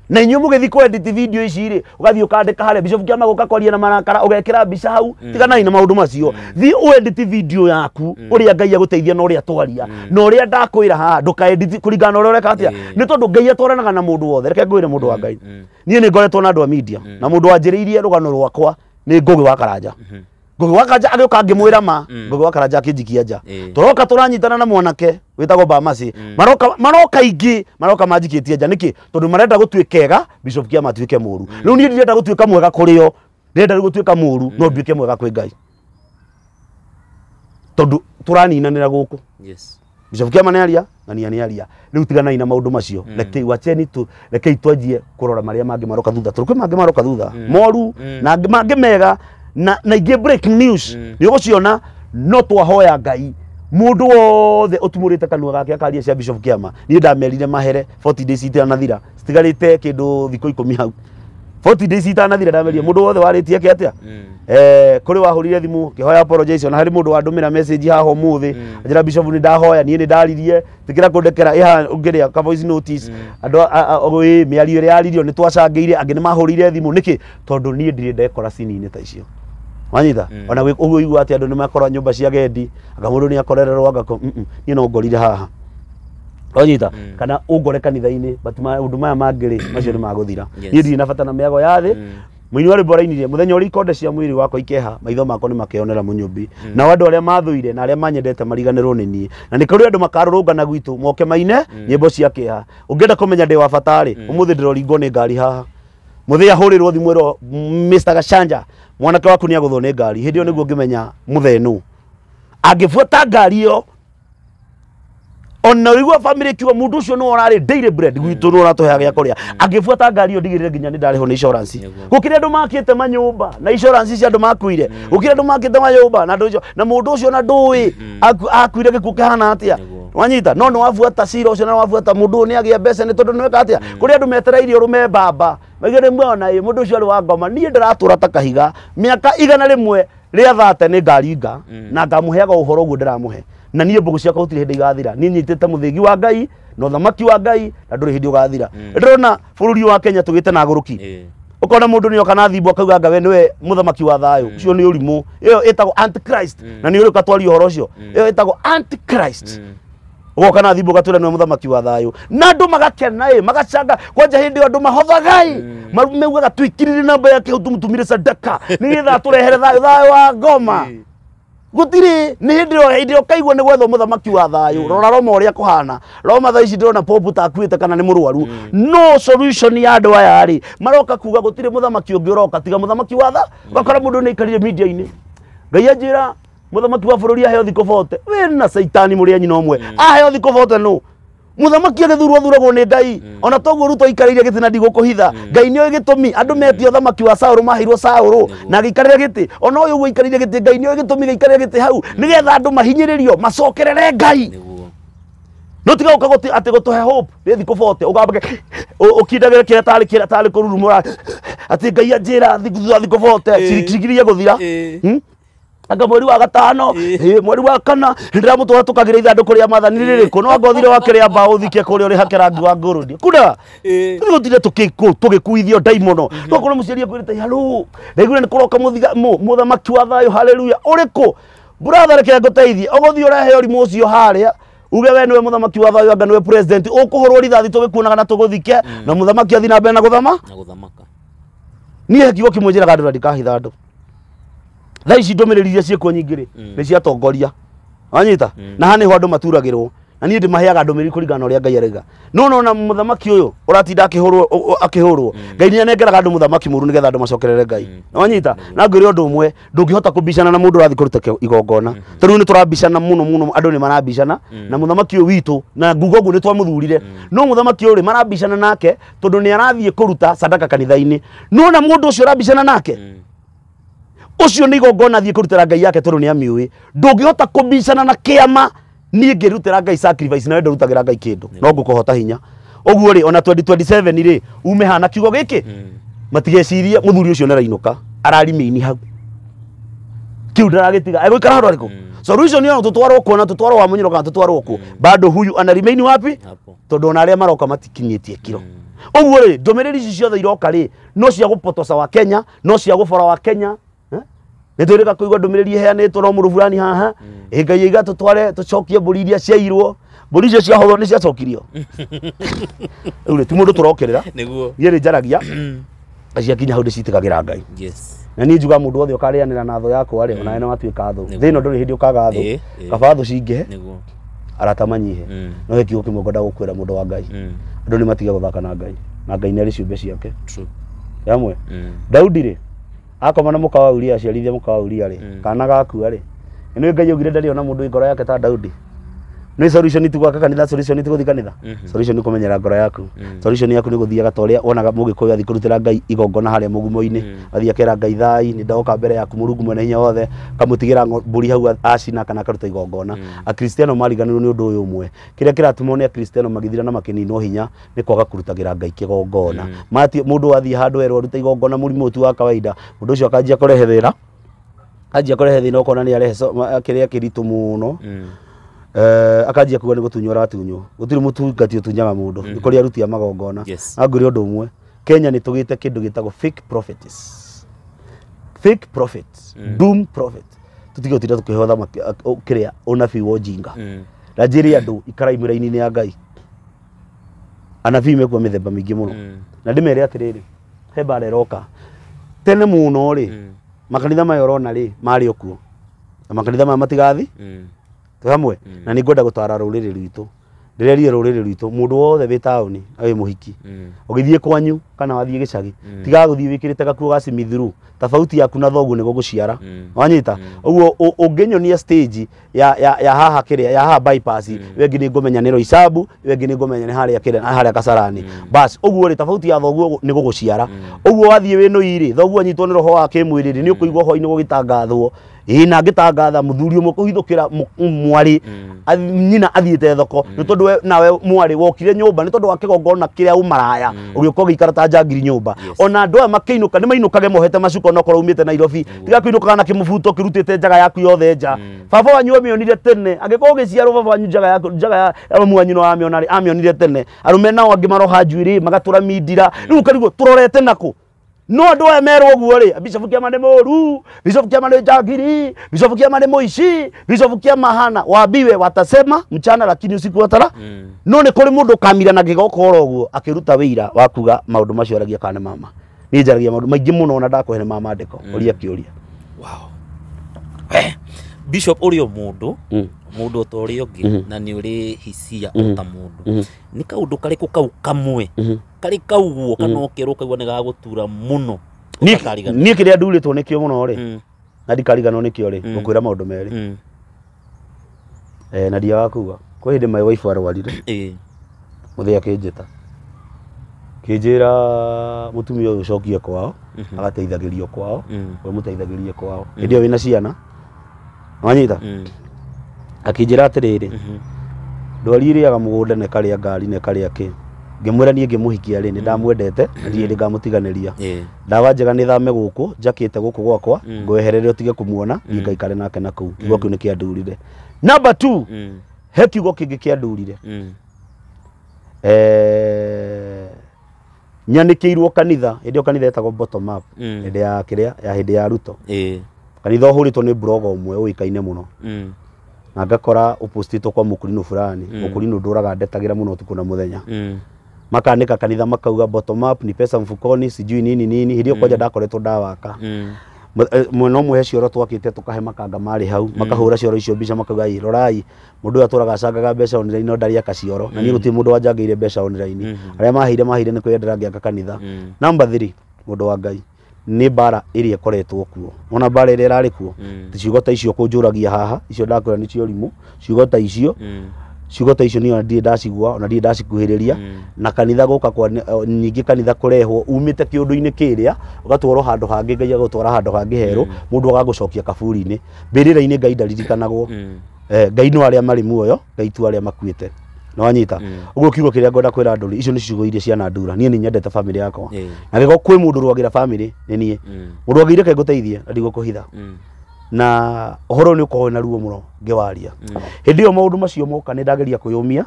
na inyu mugithi ku edit video ici ri ugathi ukandika hare Bishop Kiama guka kwaria na marakara ugekira mbica hau tigana ina maundu macio thi uedit video yaku uria Ngai aguteithia na uria twaria na uria ndakwira ha nduka edit kuringana uria ureka atia ni tondu Ngai atwaranaga na mundu wothe reke ngwire mundu wa Ngai nie ni ngoretwo na andu a media na mundu wanjiriirie rugano rwakwa ni Ngugi wa Karanja Ngugi wa Karanja agioka ngimwira ma Ngugi wa Karanja akinjikia nja turoka turanyitana na mwanake witagwo Bamasi maroka ingi maroka manjikitie nja niki tondu marenda gutwikega Bishop Kiama atwike muru riu nie ndirenda gutwika mwega kurio ndirenda gutwika muru no ndwike mwega kwi Ngai tondu turaninanira guku Bishop Kiama ni aria na ni aria riu tigana ina maundu macio reke wacheni tu reke itwanjie kurora maria mangi maroka thutha turukwe mangi maroka thutha moru na mangi mega na ingi breaking news ni uguciona no twahoya Ngai mundu wothe utumurite kanua gake akaria cia Bishop Kiama ni ndamerire mahere 40 days itanathira stigarite kindu thiko 10 hau 40 days itanathira ndameria mundu wothe waritie ke atia kuri wahurire thimu kihoya apologize na hari mundu wandumira message haho muthi njira bishop ni ndahoya nie ni ndaririe tikira kundekera iha ungiria ka voice notice ando oyi miario ria yaririo ni twacangeire angi ni mahurire thimu niki tondu nie ndire ndekora sinini ta icio wanyita ona uguo igua ati andu ni makora nyumba cia gendi anga mundu ni akorererwo anga nie no ngorire haha wanyita kana ungore kanitha-ini batima undu maya mangiri macio ni maguthira nie ndire na bata na miago ya thi mwini wari borainirie muthenya uri ikonde cia mwiri wakwa ikeha maitho makwa ni makionera munyumbi na andu aria mathuire na aria manyendete mariganirwo ni nie na nikuri andu makarurungana gwitu moke maine nyimbo cia kiha ungienda kumenya ndi wa fatari umuthi ndiroringwo ni ngari haha muthia hurirwo thimwiro Mr. Gachanja mwanake waku ni aguthwo ni ngari hindi yo niguo ngimenya muthenu angifuata ngari yo ona wigwa family kiwa mundu ucio no orari daily bread gwitu no ratuheaga ya kuria angifuata ngari yo ndigirire nginya ni ndariho ni insurance gukire andu makite manyumba na insurance cia andu makuire gukire andu makite manyumba na ndu na mundu ucio na ndui akuire gikuke hana atia wanyita no wafuata sira ucio na wafuata mundu ni agia mbeca ni tondu nweka atia kuri andu metereirio rume baba magire mwona ye mundu ucio ari wa ngoma nie ndiratura ta kahiga miaka 100 ria thate ni ngaringa na ngamuheaga uhoro guo ndiramuhe na nie mbugu ciakwa utire hindi igathira nie nyitite muthigi wa Ngai no thamaki wa Ngai na nduri hindi ugathira ndirona bururi wa Kenya tugite na guruki ukona mundu ni okana thimbo akauga ngawe niwe muthamaki wa thayo ucio ni urimu iyo etagwo antichrist na ni uri katwari uhoro ucio iyo etagwo antichrist ugoka na thimbo gatwira niwe muthamaki wa thayo na andu magakena magacanga kwanja hindi andu mahothagai marume gatwikirire namba yake utumutumire sadaka ni getha turehere thayo wa ngoma gutiri ni hindi kaigwa ni gwetho muthamaki wa thayo rora Roma uria kuhana Roma tha ici ndirona popu ta akuite kana ni murwaru no solution ya andu aya ri maroka kuga gutiri muthamaki ungi uroka tiga muthamaki wa tha bakora mundu ni ikarire media ini Ngai anjira muthamaki wa bururi aheo thiko vote we na saitani muri anyi no mwe aheo thiko vote no muthamaki agithurwo thuragwo ni Ngai ona toguo Ruto ikarire giti na ndigũkũhitha Ngai nĩoĩ gĩtũmi andũ metio thamaki wa Saũlũ mahirwo Saũlũ na gĩikarire gĩtĩ ona ũyũ ũguo ikarire gĩtĩ Ngai nĩoĩ gĩtũmi gĩikarire gĩtĩ hau nĩgetha andũ mahinyĩrĩrio macokerere Ngai no tiga ũkagote atĩ gũtũhe hope nĩ thikũ vote ũgambage ũkindagĩre kĩrĩa tarĩ kũrurumũra atĩ Ngai anjĩra thikũ vote cirikirie gũthira anga mweri wa gatano mweri wa kana ndiramutwara tukagira ithanduku ria mathani ririko no ngothire wakiria mba uthike kuri uri hakirangi wa ngurudi kuda ngutire tugikuithio daimono no kuri muciarie kwirite halu ndigure ni kuroka muthamaki wa thayo haleluya uriku brother reke nguteithie uguthie urehe urimu ucio haria uge we niwe muthamaki wa thayo anga niwe president ukuhorwo rithathi tugikuonaga na tuguthike na muthamaki athi na mbere na guthamaka nie kiugo kimwenjiraga andu ndikahitha andu tha ici ndumiriri iria ciĩkuo nyingĩ nĩ cia tongoria wanyita na haniho andũ maturagĩrwo na niĩ ndĩmaheaga ndũmĩrĩri kũringana na ũrĩa Ngai arauga no na mũthamaki ũyũ ũratinda akĩhũrwo Ngai nĩ anengeraga andũ mũthamaki mũru nĩgetha andũ macokerere Ngai wanyita na ngwĩre ũndũ ũmwe ndũngĩhota kũbicana na mũndũ ũrathiĩ kũruta igongona tondũ nĩ tũrabicana mũno andũ nĩ marabicana na mũthamaki ũyũ witũ na nguga ũguo nĩ twamũthurire no mũthamaki ũyũ marabicana nake tondũ nĩ arathiĩ kũruta sadaka kanitha-inĩ no na mũndũ ũcio ũrabicana nake ucio ni igongona thie kurutira Ngai yake tondu ni amiui ndungihota kubicana na kiama nie ngirutira Ngai sacrifice na wendo rutagira Ngai kindu no ngukuhota hinya oguo ri ona 2027 ri ume hana kiugo giki matigecirie muthuri ucio nerainuka ararimini hau kiu ndaragitiga egwikara handu ariku solution yo tutwarwo kuona tutwarwo wa munyiro kana tutwarwo ku bado huyu ana remain wapi tondu ona aria maroka matikinyitie kiro oguo ri ndomereri ici ciothe iroka ri no cia gupotosa wa Kenya no cia gubora wa Kenya nitwirika kuigwa ndumiriri heanitwo no muru fulani haha Ngai iga tutware tucokie mburi iria ciairwo mburi icio ciahothwo ni ciacokirio ule ti mundu turokerera niguo yeri njaragia aciakinya hau ndicitigagira Ngai na ni njuga mundu othe ukarianira na tho yakwa ri ona ene watuika tho thino nduri hindi ukaga tho kaba tho cinge niguo aratamanyihe no hekiugo kimwe ngoda gukwira mundu wa Ngai andu ni matige guthaka na Ngai ni ari ciumbe ciake yamwe Daudi ri akoma na mukawa Uria aciarithia mukawa Uria ri kana gakua ri ni Ngai ugire ndari ona mundu ngoro yake ta Daudi Nĩ solution tu gwaka kanitha, solution tu guthi kanitha. Solution ni kumenyera ngoro yaku. Solution yaku ni guthiaga ta uria wonaga Mũgĩkũyũ athi kurutira Ngai igongona haria mũgumo-inĩ. Athi akera Ngai thai ni ndoka mbere yaku Mũrungu mwene hinya wothe, kamutigira mburi hau acina kana karuta igongona. Akristiano mariganĩrwo nĩ ũndũ ũyũ ũmwe. Kĩrĩa kĩratũmwo nĩ akristiano magithira na makininwo hinya nĩ kwaga kurutagira Ngai kĩgongona. Mũndũ athi handũ erwo ruta igongona mũrimũ tu wa kawaida, mũndũ ũcio akanjia kũrehe thĩna. Anjia kũrehe thĩna ũkona nĩ arehe kĩrĩa kĩritũ mũno. Akanjia kuga nĩ gũtunywo aratunywo. Gũtirĩ mũtungati ũtunyaga mũndũ. Nĩ kũrĩ aruti a magongona. Na ngũrĩ ũndũ ũmwe, Kenya nĩ tũgĩte kĩndũ gĩtagwo fake prophets. Fake prophets, doom prophet. Tũtige gũtinda tũkĩhotha kĩrĩa ũnabii wa ũjinga. Na njĩre andũ ikara imĩra-inĩ ya Ngai. Anabii mekuo mĩthemba mĩingĩ mũno. Na ndĩmere atĩrĩrĩ, he mbara ĩroka. Tene mũno rĩ, makanitha maya ũrona rĩ, marĩ okuo. Na makanitha maya matigathi tũ hamwe. Na nĩ ngwenda gũtara rũrĩrĩ rwitũ. Ndĩrerie rũrĩrĩ rwitũ, mũndũ wothe wĩ taũni awĩ mũhiki, ũgĩthiĩ kwanyu kana wathiĩ gĩcagi, tiga gũthiĩ wĩkĩrĩte gakuo ga simithuru. Tofauti yaku na thoguo nĩ gũgũciara. Wanyita ũguo ũngĩnyonia stage ya haha kĩrĩa ya haha bypass, wengi nĩ ngũmenya nĩ Roysambu, wengi nĩ ngũmenya nĩ harĩa Kasarani. Bas ũguo rĩ tofauti ya thoguo nĩ gũgũciara. Ũguo wathiĩ wĩ nũi rĩ, thoguo anyitwo nĩ roho wa kĩmwĩrĩ rĩ, nĩ ũkũigua hwainĩ gũgĩtangathwo. Na ngĩtangatha mũthuri ũmwe kũhithũkĩra mwarĩ nyina athiĩte thoko, nĩ tondũ we nawe mwarĩ wokire nyũmba nĩ tondũ wa kĩgongona kĩrĩa ũmaraya, ũgĩũka ũgĩikara ta njangiri nyũmba. Ona andũ aya makĩinũka nĩ mainũkage mohete macuka onokorwo umĩte Nairobi, tiga kũinũkaga na kĩmũbuto kĩrutĩte njaga yaku yothe nja. Baba wanyu amĩonire tene, angĩkorwo ũgĩciarwo baba wanyu njaga ya mwanyu no amĩonire tene. Arũme nao angĩ maroha njuĩrĩ magatũra mindira, rĩu karigwo tũrorete nakũ? No andũ aya merwo ũguo rĩ, Bishop Kĩama nĩ mũũru, Bishop Kĩama nĩ njangiri, Bishop Kĩama nĩ mũici, Bishop Kĩama hana waambiwe watasema mchana lakini usiku watara. No nĩ kũrĩ mũndũ kamira na gĩgokora ũguo akĩruta wĩira wa kuga maũndũ macio aragia kana mama. Niĩ njaragia maũndũ maingĩ mũno na ndakũhe ma maandĩko ũria kĩũria. Wow. Bishop ũrĩ o mũndũ ta ũrĩa ũngĩ na nĩ ũrĩ hisia ta mũndũ. Nĩ kaũndũ karĩkũ kau kamwe karĩ kauguo kana ũkerwo kaigua nĩ gagũtura mũno? Niĩ kĩrĩa ndurĩtwo nĩkĩo mũno rĩ, na ndikariganwo nĩkĩo rĩ, ngũkwĩra maũndũ merĩ. Na ndia wakuga kwa hĩndĩ my wife arwarire, mũthĩ akĩnjĩta kĩnjĩra mũtumia ũyũ ũcokie kwao, agateithagĩrio kwao, we mũteithagĩrie kwao. Hĩndĩ ĩyo wĩna ciana wanyita, akĩnjĩra atĩrĩrĩ, ndwari ĩrĩaga mũgũnda na ĩkarĩa ngari na ĩkarĩa kĩ. Ngĩmwĩra niĩ ngĩmũhikia rĩ, nĩ ndamwendete na ndirĩ ngamũtiganĩria. Ndawa njega nĩ thame gũkũ, njakĩte gũkũ gwakwa, ngweherere ũtige kũmuona, niĩ ngaikare nake na kũu. Kiugo kĩu nĩ kĩandurire. Number 2, he kiugo kĩngĩ kĩandurire. Nyanĩkĩirwo kanitha, hĩndĩ ĩyo kanitha ĩtagwo Bottom Up, hĩndĩ ya kĩrĩa, ya hĩndĩ ya Ruto. Kanitha ũhũrĩtwo nĩ blogger ũmwe ũĩkaine mũno. Na ngakora ũpostĩtwo kwa mũkũrinũ fulani, mũkũrinũ ndũraga ndetagĩra mũno ũtukũ na mũthenya. Makaandĩka kanitha makauga Bottom Up ni pesa mfukoni sijui nini nini. Hĩndĩ ĩyo kwanja ndakoretwo ndawaka. Mwena ũmwe he cioro twakĩte tũkahe makanga marĩ hau, makahũra cioro icio mbica makauga rorai mũndũ ũyũ atũraga acangaga mbeca online no ndarĩ akacioro, na niĩ gũtirĩ mũndũ wanjangĩire mbeca online. Arĩa mahĩire nĩ kwendera ngĩaka kanitha. Number 3, mũndũ wa Ngai, nĩ mbara ĩrĩa ĩkoretwo kuo. Ona mbara ĩrĩa ĩrarĩ kuo, ciugo ta icio kũnjũragia haha, icio ndakwĩra nĩ ciorimũ, ciugo ta icio niyo ndirĩ ndacigua, ona ndirĩ ndacikuhĩrĩria. Na kanitha gũka kwa nyingĩ kanitha kũrehwo umĩte kĩũndũ-inĩ kĩrĩa ũgatwarwo handũ hangĩ, Ngai agũtwara handũ hangĩ herũ, mũndũ agagũcokia kaburi-inĩ. Mbĩrĩra-inĩ Ngai ndaririkanagwo. Ngai no arĩa marĩ muoyo, Ngai tu arĩa makuĩte. No wanyita ũguo kiugo kĩrĩa ngwenda kwĩra andũ icio nĩ ciugo iria ciana ndura. Niĩ nĩ nyendete family yakwa, na gĩko kwĩ mũndũ rwagĩra family nĩ niĩ. Mũndũ wagĩire kaĩ ngũteithie na ndigũkũhitha. Na ũhoro nĩ ũkorwo na ruo mũno ngĩwaria. Hĩndĩ ĩyo maũndũ macio moka nĩ ndageria kwĩyũmia,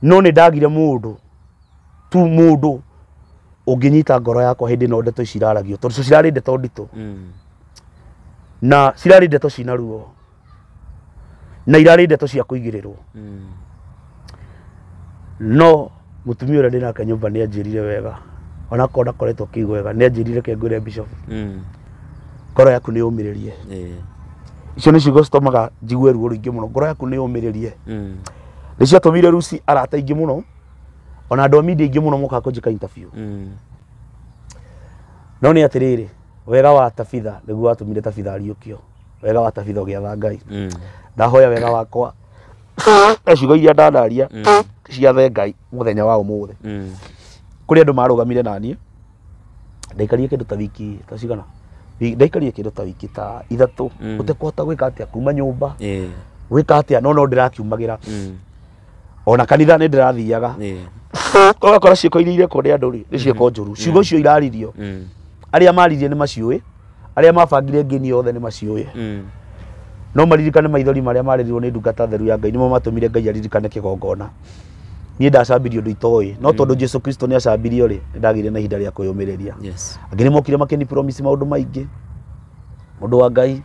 no nĩ ndagire mũndũ ũngĩnyita ngoro yakwa hĩndĩ ĩno ndeto ici iraragio, tondũ cirarĩ ndeto nditũ na cirarĩ ndeto cina ruo na irarĩ ndeto cia kũigĩrĩrwo. No mũtumia ũrĩa ndĩnake nyũmba nĩ anjĩrire wega, ona korwo ndakoretwo kĩigua wega, nĩ anjĩrire kĩngwĩre Bishop, ngoro yaku nĩ yũmĩrĩrie. Icio nĩ ciugo citũmaga njigue ruo rũingĩ mũno, ngoro yaku nĩ yũmĩrĩrie. Nĩ ciatũmire Lucy arata aingĩ mũno, ona andũ a media aingĩ mũno moka kũnjĩka interview. No nĩ atĩrĩrĩ, wega wa Tabitha nĩguo watũmire Tabitha ariũkio, wega wa Tabitha ũgĩatha Ngai. Ndahoya wega wakwa ciugo iria ndanaria ciathe Ngai muthenya wa umuthi kuri andu marugamire nanie ndaikarie kindu ta wiki ta cigana ndaikarie kindu ta wiki ta ithatu utekwota gwika atia kuma nyumba gwika atia no ndirakiumagira ona kanitha ni ndirathiaga ugakora ciiko iria kuri andu ri ciiko njuru ciugo icio iraririo aria maririe ni maciui aria mabangire ngini yothe ni maciui no maririkane maithori maria maririrwo ni ndungata theru ya Ngai nimo matumire Ngai aririkane kigongona ni ndacambirio ndu itoi no tondu Jesu Kristo ni acambirio ri ndagire na ihinda ria kuyumiriria angini mokire makeni promise maundu maingi mundu wa Ngai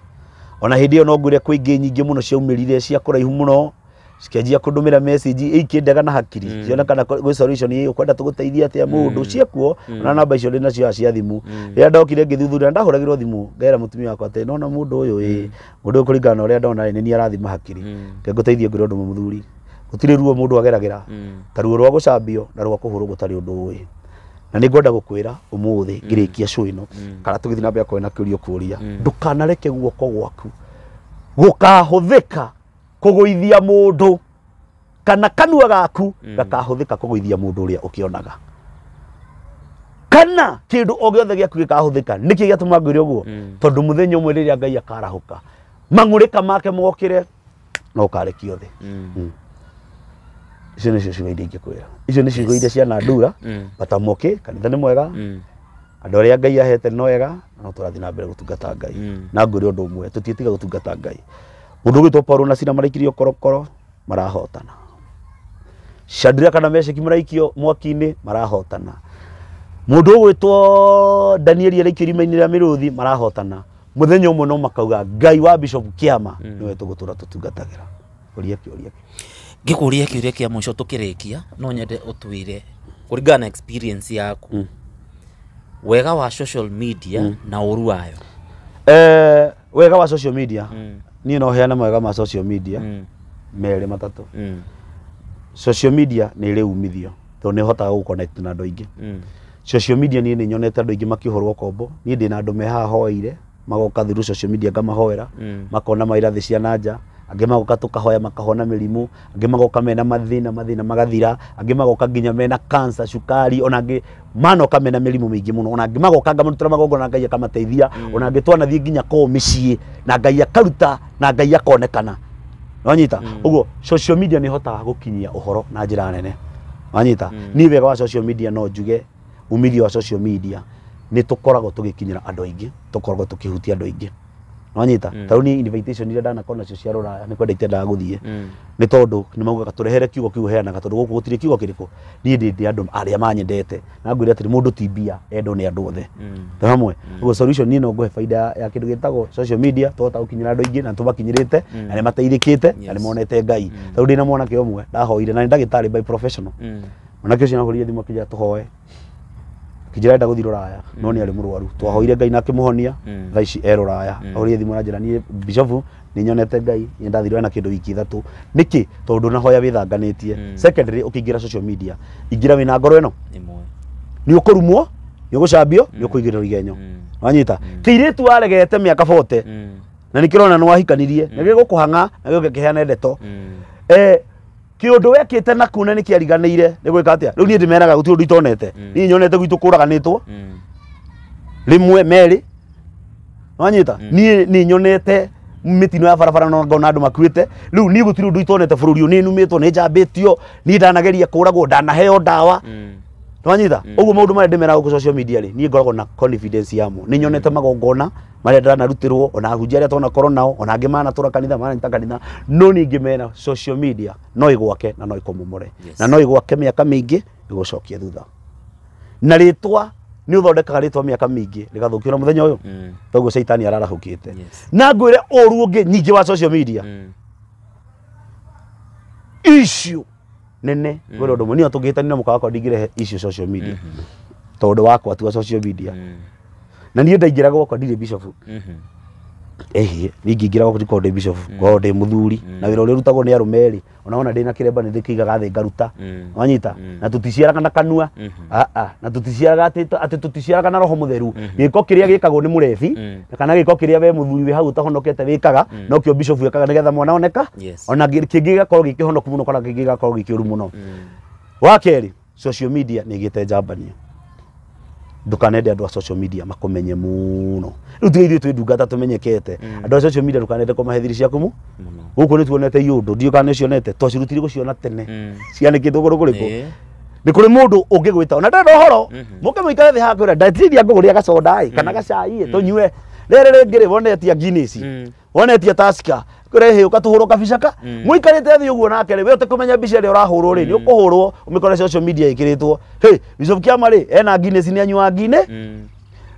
ona hindi iyo no ngure kwingi nyingi muno ciaumirire cia kuraihu muno cikianjia kundumira message ikindaga na hakiri ciona kana gwe solution iyi ukwenda tuguteithia atia mundu ciekuo na namba icio ndi nacio cia thimu ria ndokire ngithuthura ndahuragirwo thimu ngera mutumia wakwa ate nona mundu uyu mundu kuringana na uria ndona ni arathima hakiri ngeguteithia ngire undu muthuri gutire ruo mundu ageragira ta ruo rwa gucambio na rwa kuhurwo gutari undu uyu na ni ngwenda gukwira umuthi ngirikia show ino kana tugithi na mbere kwena kiurio kuria ndukanareke guoko gwaku gukahuthika kuguithia mundu kana kanua gaku gakahuthika kuguithia mundu uria ukionaga kana kindu o giothe giaku gikahuthika niki giatuma ngwire uguo tondu muthenya umwe riria Ngai akarahuka mang'urika make mogokire no karekio thi icio nicio ciugo iria ingikwira icio ni ciugo iria ciana ndura batamoke kanitha ni mwega andu aria Ngai ahete no wega no turathi na mbere gutungata Ngai na ngwire undu umwe tutietiga gutungata Ngai mundu gwitwo Paulo na Sila maraikirio korokoro marahotana Shadraka na Meshaki maraikio mwaki-ini marahotana mundu gwitwo Danieli araikio irima-ini ria miruthi marahotana muthenya umwe no makauga Ngai wa Bishop Kiama niwe tugutura tutungatagira uria ngikuria kiuria kia mwisho tukirikia no nyende utwire kuringana na experience yaku wega wa social media na uru wayo wega wa social media ni no heana mwega ma social media mere matatu social media ni ri umithio to ni hotaga gu connect na andu aingi social media ni nyonete andu aingi makihorwo kombo ni ndi na andu me haha hoire magoka through social media ngamahoera makona mairathi cia nanja angi magoka tukahoya makahona mirimu angi magoka mena mathina magathira angi magoka nginya mena cancer cukari ona angi manoka mena mirimu mingi muno ona angi magoka ngamarutura magongo na Ngai akamateithia ona angi twana thie nginya ko micii na Ngai akaruta na Ngai akonekana wanyita uguo social media ni hotaga gukinyia uhoro na njira nene wanyita ni wega wa social media no njuge umithio wa social media ni tukoragwo tugikinyira andu aingi tukoragwo tukihutia andu aingi wanyita tauni invitation ira ndana kona cio cia ruraya ni kwenda itenda guthie ni tondu ni maugaga turehere kiugo kiu heanaga tondu guku gutire kiugo kiriko ni ndi andu aria manyendete na ngwire atiri mundu tibia endo ni andu othe hamwe ugo solution ni no ngwe faida ya kindu gitagwo social media tota ukinyira andu aingi na tubakinyirite na ni mateithikite na ni monete Ngai tondu ndina mwana ke umwe ndahoire na ndagitari by professional ona kio cina horie thimu kija tuhoe kijira enda guthi ruraya no ni ari murwaru twahoire Ngai na kimuhonia thaici ruraya horie thimu na njira ni Bishop ni nyonete Ngai ni ndathirwe na kindu wiki ithatu niki tondu na hoya withanganitie secondary ukiingira social media ingira wina ngoro eno ni ukurumwo ni ugucambio ni ukuigirira igenyo wanyita kiiritu aregete miaka 40 na nikirona no wahikanirie na gigukuhanga na gigukiheana ndeto kiundu wekite na kuna ni kiariganiire ni gwika atia riu ni ndimeraga guti undu itonete ni nyonete gwitu kuraganitwo rimwe meri wanyita ni nyonete mitino ya barabara no ngona andu makuite riu ni gutiri undu itonete bururi ni numitwo ni njambitio ni ndanageria kuragwo ndanaheo ndawa wanyita uguo maundu mari ndimeraga ku social media ri ni ngoragwo na confidence yamo ni nyonete magongona maria ndanarutirwo ona ahunjia aria tona korwo nao ona angi mana tura kanitha mana nita kanitha no ni ngimena social media no igwake na no ikomomore na no igwake miaka mingi igucokia thutha na ritwa ni uthondekaga ritwa miaka mingi rigathukio na muthenya uyu toguo shaitani ararahukite na ngwire oru ungi nyingi wa social media issue nene ngwire undu muni atungitani na mukawa kwa ndigire issue social media tondu wakwa tu social media na niĩ ndaingĩraga gwakwa ndirĩ Bishop ningĩingĩra gũkorwo ndĩ bishop ngorwo ndĩ mũthuri na wĩra ũrĩa ũrutagwo nĩ arũme onaona ndĩ na kĩremba nĩ ndĩkĩigaga thĩ ngaruta wanyita na tũticiaraga na kanua na tũticiaraga atĩ tũticiaraga na roho mũtheru gĩko kĩrĩa gĩkagwo nĩ mũrebi kana gĩko kĩrĩa we mũthuri wĩ hau ũtahonokete wĩkaga no kĩo bishop wĩkaga nĩgetha mwana oneka ona kĩngĩ gĩgakorwo gĩkĩhonoku mũno kana kĩngĩ gĩgakorwo gĩkĩũru mũno. Wa kerĩ, social media nĩ ĩgĩte njambanio. Ndukanende andũ a social media makumenye muno. Rĩu tiga ithuĩ twĩ ndungata tũmenyekete andũ a social media ndukanende kũmahe thiri ciaku mu gũkũ nĩ tuonete iũndũ ndiũ kana nĩcionete twacirutire gũciona tene cianĩkĩtwo gũkũ kũrĩkũ nĩ kũrĩ mũndũ ũngĩgwĩta ona ndenda ũhoro mũke mũikare thĩ haha kwĩra ndatiria ngũgũria gacoda kana gacai tũnyue rĩrĩ rĩngĩ rĩ wonetia Guinness wonetia Tusker kũrehe ũkatũhũrwo kabicaka mũikarĩte thĩ ũguo nake rĩ we ũtakũmenya mbica ĩrĩa ũrahũrwo rĩ nĩ ũkũhũrwo ũmĩkore social media ĩkĩrĩtwo Bishop Kiama rĩ ena Guinness nĩ anyua Guinness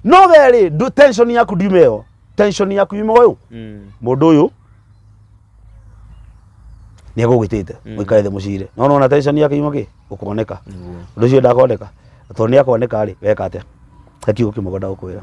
no we rĩ tension yaku ndiumeyo tension yaku yumeyo mũndũ ũyũ nĩ agũgwĩtĩte mũikare thĩ mũcire no ona tension yake yuma kĩ ũkoneka ũndũ ũcio ndakoneka tondũ nĩ akoneka rĩ weka atĩa hakiugo kĩmwe ndagũkwĩra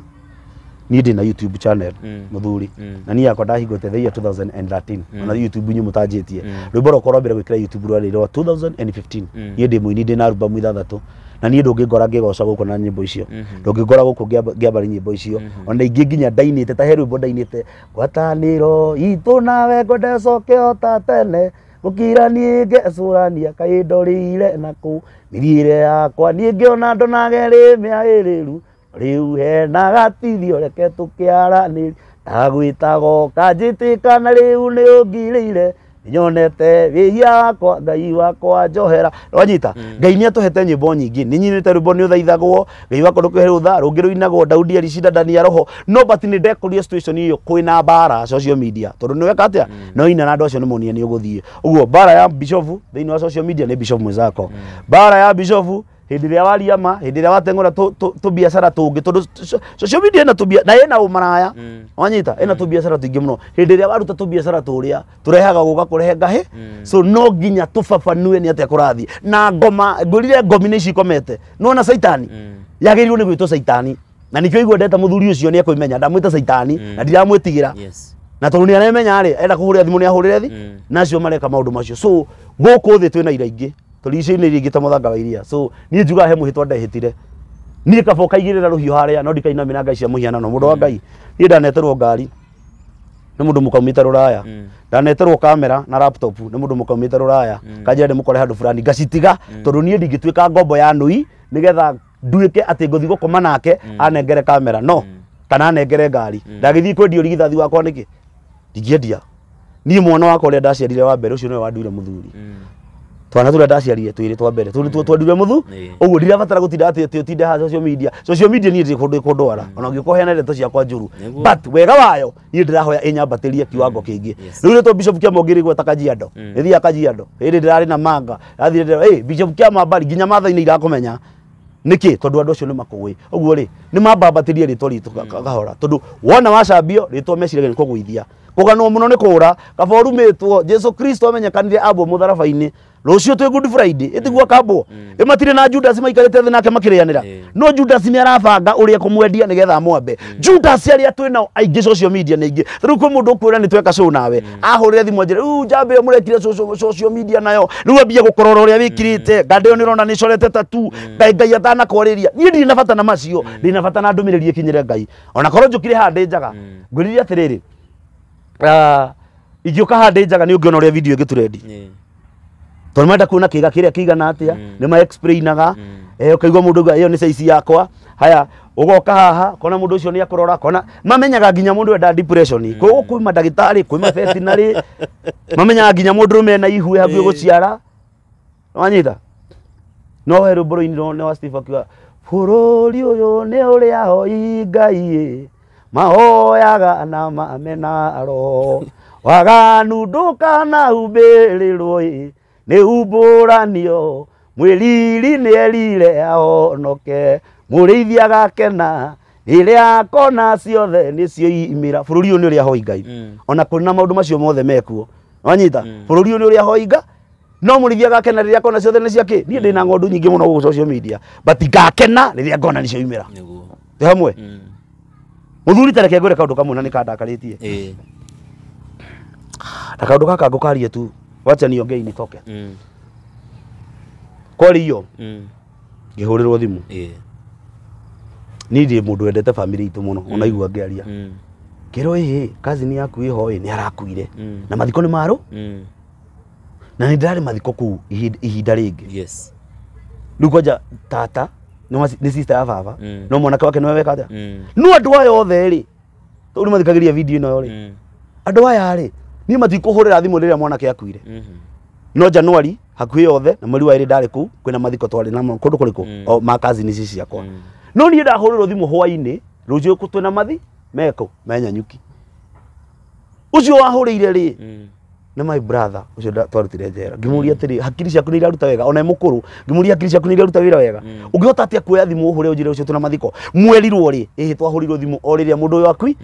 niĩ ndĩ na YouTube channel mũthuri na niĩ yakwa ndahingũte the year 2013 ona YouTube nyumu tanjĩtie rwĩmbo rwakwa rwa mbere gwĩkĩra YouTube rwarĩ rwa 2015 niĩ ndĩ mũini ndĩ na album 6 na niĩ ndũngĩngora ngĩgoca gũkũ na nyĩmbo icio ndũngĩngora gũkũ ngĩambara nyĩmbo icio ona ingĩ nginya ndainĩte ta he rwĩmbo ndainĩte ngwatanĩro itũ nawe ngwendecoke ota tene gũkira niĩ ngecũrania kaĩndorĩire nakũ mĩthiĩre yakwa niĩ ngĩona andũ nagerĩ mĩagĩrĩru rĩu hena gatithio reke tũkĩaranĩria ndagwĩtago kanjĩtĩka na rĩu nĩ ũngirĩire nyonete wĩhia wakwa Ngai wakwa njohera wanyita Ngai nĩ atũhete nyĩmbo nyingĩ nĩ nyinĩte rwĩmbo nĩ ũthaithagwo Ngai wakwa ndũkĩhe rũtha rũngĩ rũinagwo Daudi alicinda ndani ya roho no but nĩ ndekũria situation iyo kwĩna mbara social media tondũ nĩ weka atĩa no ina na andũ acio nĩ monia nĩ ũgũthiĩ ũguo mbara ya Bishop thĩinĩ wa social media nĩ Bishop mwenzako mbara ya Bishop hĩndĩ ĩrĩa wariama hĩndĩ ĩrĩa wateng'ũra tũbiacara tũngĩ tondũ social media ĩna tũbia na ĩna ũmaraya wanyita ĩna tũbiacara tũingĩ mũno hĩndĩ ĩrĩa waruta tũbiacara tũrĩa tũrehaga gũka kũrehe ngahĩ so no nginya tũbabanue nĩ atĩa kũrathiĩ na ngoma ngũrire ngomi nĩ cikomete nona Saitani yagĩrĩirwo nĩ gwĩtwo Saitani na nĩkĩo igua ndeta mũthuri ũcio nĩ ekũimenya ndamwĩta Saitani na ndiramwĩtigĩra na tondũ nĩ aremenya rĩ enda kũhũrĩra thimũ nĩ ahũrĩre thi nacio mareka maũndũ macio so gũkũ thĩ twĩna ira ingĩ tũricĩinĩ ringĩ ta mũthanga wa iria so niĩ njugaga he mũhĩtwa ndehĩtire niĩ kaba ũkaigĩrĩra rũhiũ harĩa no ndikainamĩra ngai cia mũhianano mũndũ wa Ngai niĩ ndaneterwo ngari nĩ mũndũ mũkaumĩte rũraya ndaneterwo kamera na laptop nĩ mũndũ mũkaumĩte rũraya kanjĩra ndĩmũkore handũ fulani ngacitiga tondũ niĩ ndingĩtuĩka ngombo ya nũi nĩgetha nduĩke atĩ ngũthiĩ gũkoma nake anengere kamera no kana anengere ngari ndagĩthiĩ kwendia ũrigithathi wakwa nĩkĩ ndingĩendia niĩ mwana wakwa ũrĩa ndaciarire wa mbere ũcio nĩwe wanduire mũthuri twana tũrĩa ndaciarire twĩrĩ twa mbere twandure mũthu ũguo ndirabatara gũtinda atĩ ũtinde ha social media niĩ ndĩ kũndwara ona ũngĩkoheana ndeto ciakwa njũru but wega wayo niĩ ndĩrahoya ĩnyambatĩrie kiwango kĩngĩ rĩu nĩtwo Bishop Kiama ũngĩrĩgwo ta Kajiado ĩthiaga Kajiado hĩndĩ ndĩrarĩ na manga yathire Bishop Kiama mbari nginya matha-inĩ irakũmenya nĩkĩ tondũ andũ acio nĩ makũĩ ũguo rĩ nĩ mambambatĩrie rĩtwa ritũ kahora tondũ wona wacambio rĩtwa meciragia nĩ kũgũithia kũganwo mũno nĩ kũũra kaba ũrumĩtwo Jesu Kristo amenyekanire ambwo mũtharaba-inĩ rũciũ twĩ Good Friday ĩtigua kambwo ĩmatirĩ na Judas maikarĩte thĩ nake makĩrĩanĩra no Judas nĩ arabanga ũrĩa kũmwendia nĩgetha amwambe Judas arĩa twĩnao aingĩ social media nĩ aingĩ rĩu kwĩ mũndũ ũkwĩra nĩ tweka show nawe ahũrĩre thimũ njĩre rĩu njambe ĩyo mũrekire social media nayo rĩu ambie gũkorora ũrĩa wĩkirĩte ngande ĩyo nĩ ũrona nĩ corete tatu Ngai atanakwarĩria niĩ ndirĩ na bata na macio ndĩ na bata na ndũmĩrĩri ĩkinyĩre Ngai ona korwo njũkire haha ndĩ njaga ngwĩrire atĩrĩrĩ ingĩũka haha ndĩ njaga nĩ ũngĩona ũrĩa video ĩngĩtũrendi tondũ menda kuona kĩga kĩrĩa kĩigana atĩa nĩ ma explainaga ũkaigua mũndũ ĩyo nĩ size yakwa haya ũgoka haha kona mũndũ ũcio nĩ akũrora kona mamenyaga nginya mũndũ enda depression kwĩ mandagĩtarĩ kwĩ ma veterinary mamenyaga nginya mũndũ mena ihu hakuhĩ gũciara wanyita no he rũmbũrũ-inĩ nĩ wa Steve akiuga bũrũri ũyũ nĩ ũrĩa ahoi Ngai mahoyaga na mamena roho waganu ndũkanahumbĩrĩrwo nĩ humbũranio mwĩriri nĩ erire ahonoke mũrĩithia agakena rĩrĩa akona ciothe nĩcio imĩra bũrũri ũyũ nĩ ũrĩa ahoi Ngai ona kũrĩ na maũndũ macio mothe mekuo wanyita bũrũri ũyũ nĩ ũrĩa ahoi Ngai no mũrĩithia agakena rĩrĩa akona ciothe nĩ ciake niĩ ndĩ na ng'ondu nyingĩ mũno gũkũ social media but ngakena rĩrĩa ngona nĩcio imĩra tĩ hamwe muthuri tareke ngore kaundu kamwe na nikandakaritie ta kaundu gaka ngukaria tu wacha niongei nitoke kwari hiyo ngihurirwo thimu ni ndi mundu wendete family itu muno onaigua ngiaria kiro kazi ni yaku iho ni arakuire na mathiko ni maru na ni ndari mathiko ku ihinda ringi riu kwanja tata ni sister ya baba no mwana wake no weka atia no andu aya othe ri tu mathikagiria video ino ri andu aya ri ni matikuhurira thimu riria mwana wake akuire no January hakuhi yothe na mweri wa iri ndari ku kwina mathiko twari na kundu kuriku o makazi ni cici yakwa no ni ndahurirwo thimu hwaini rucio ku twina mathi meko menyanyuki ucio wahurire ri na my brother ucio twarutire njera ngimuria atiri hakiri ciaku ni iraruta wega ona mukuru ngimuria hakiri ciaku ni iraruta wira wega ungihota atia kuoya thimu uhure ujire ucio twina mathiko mwerirwo ri twahurirwo thimu o riria mundu uyu akui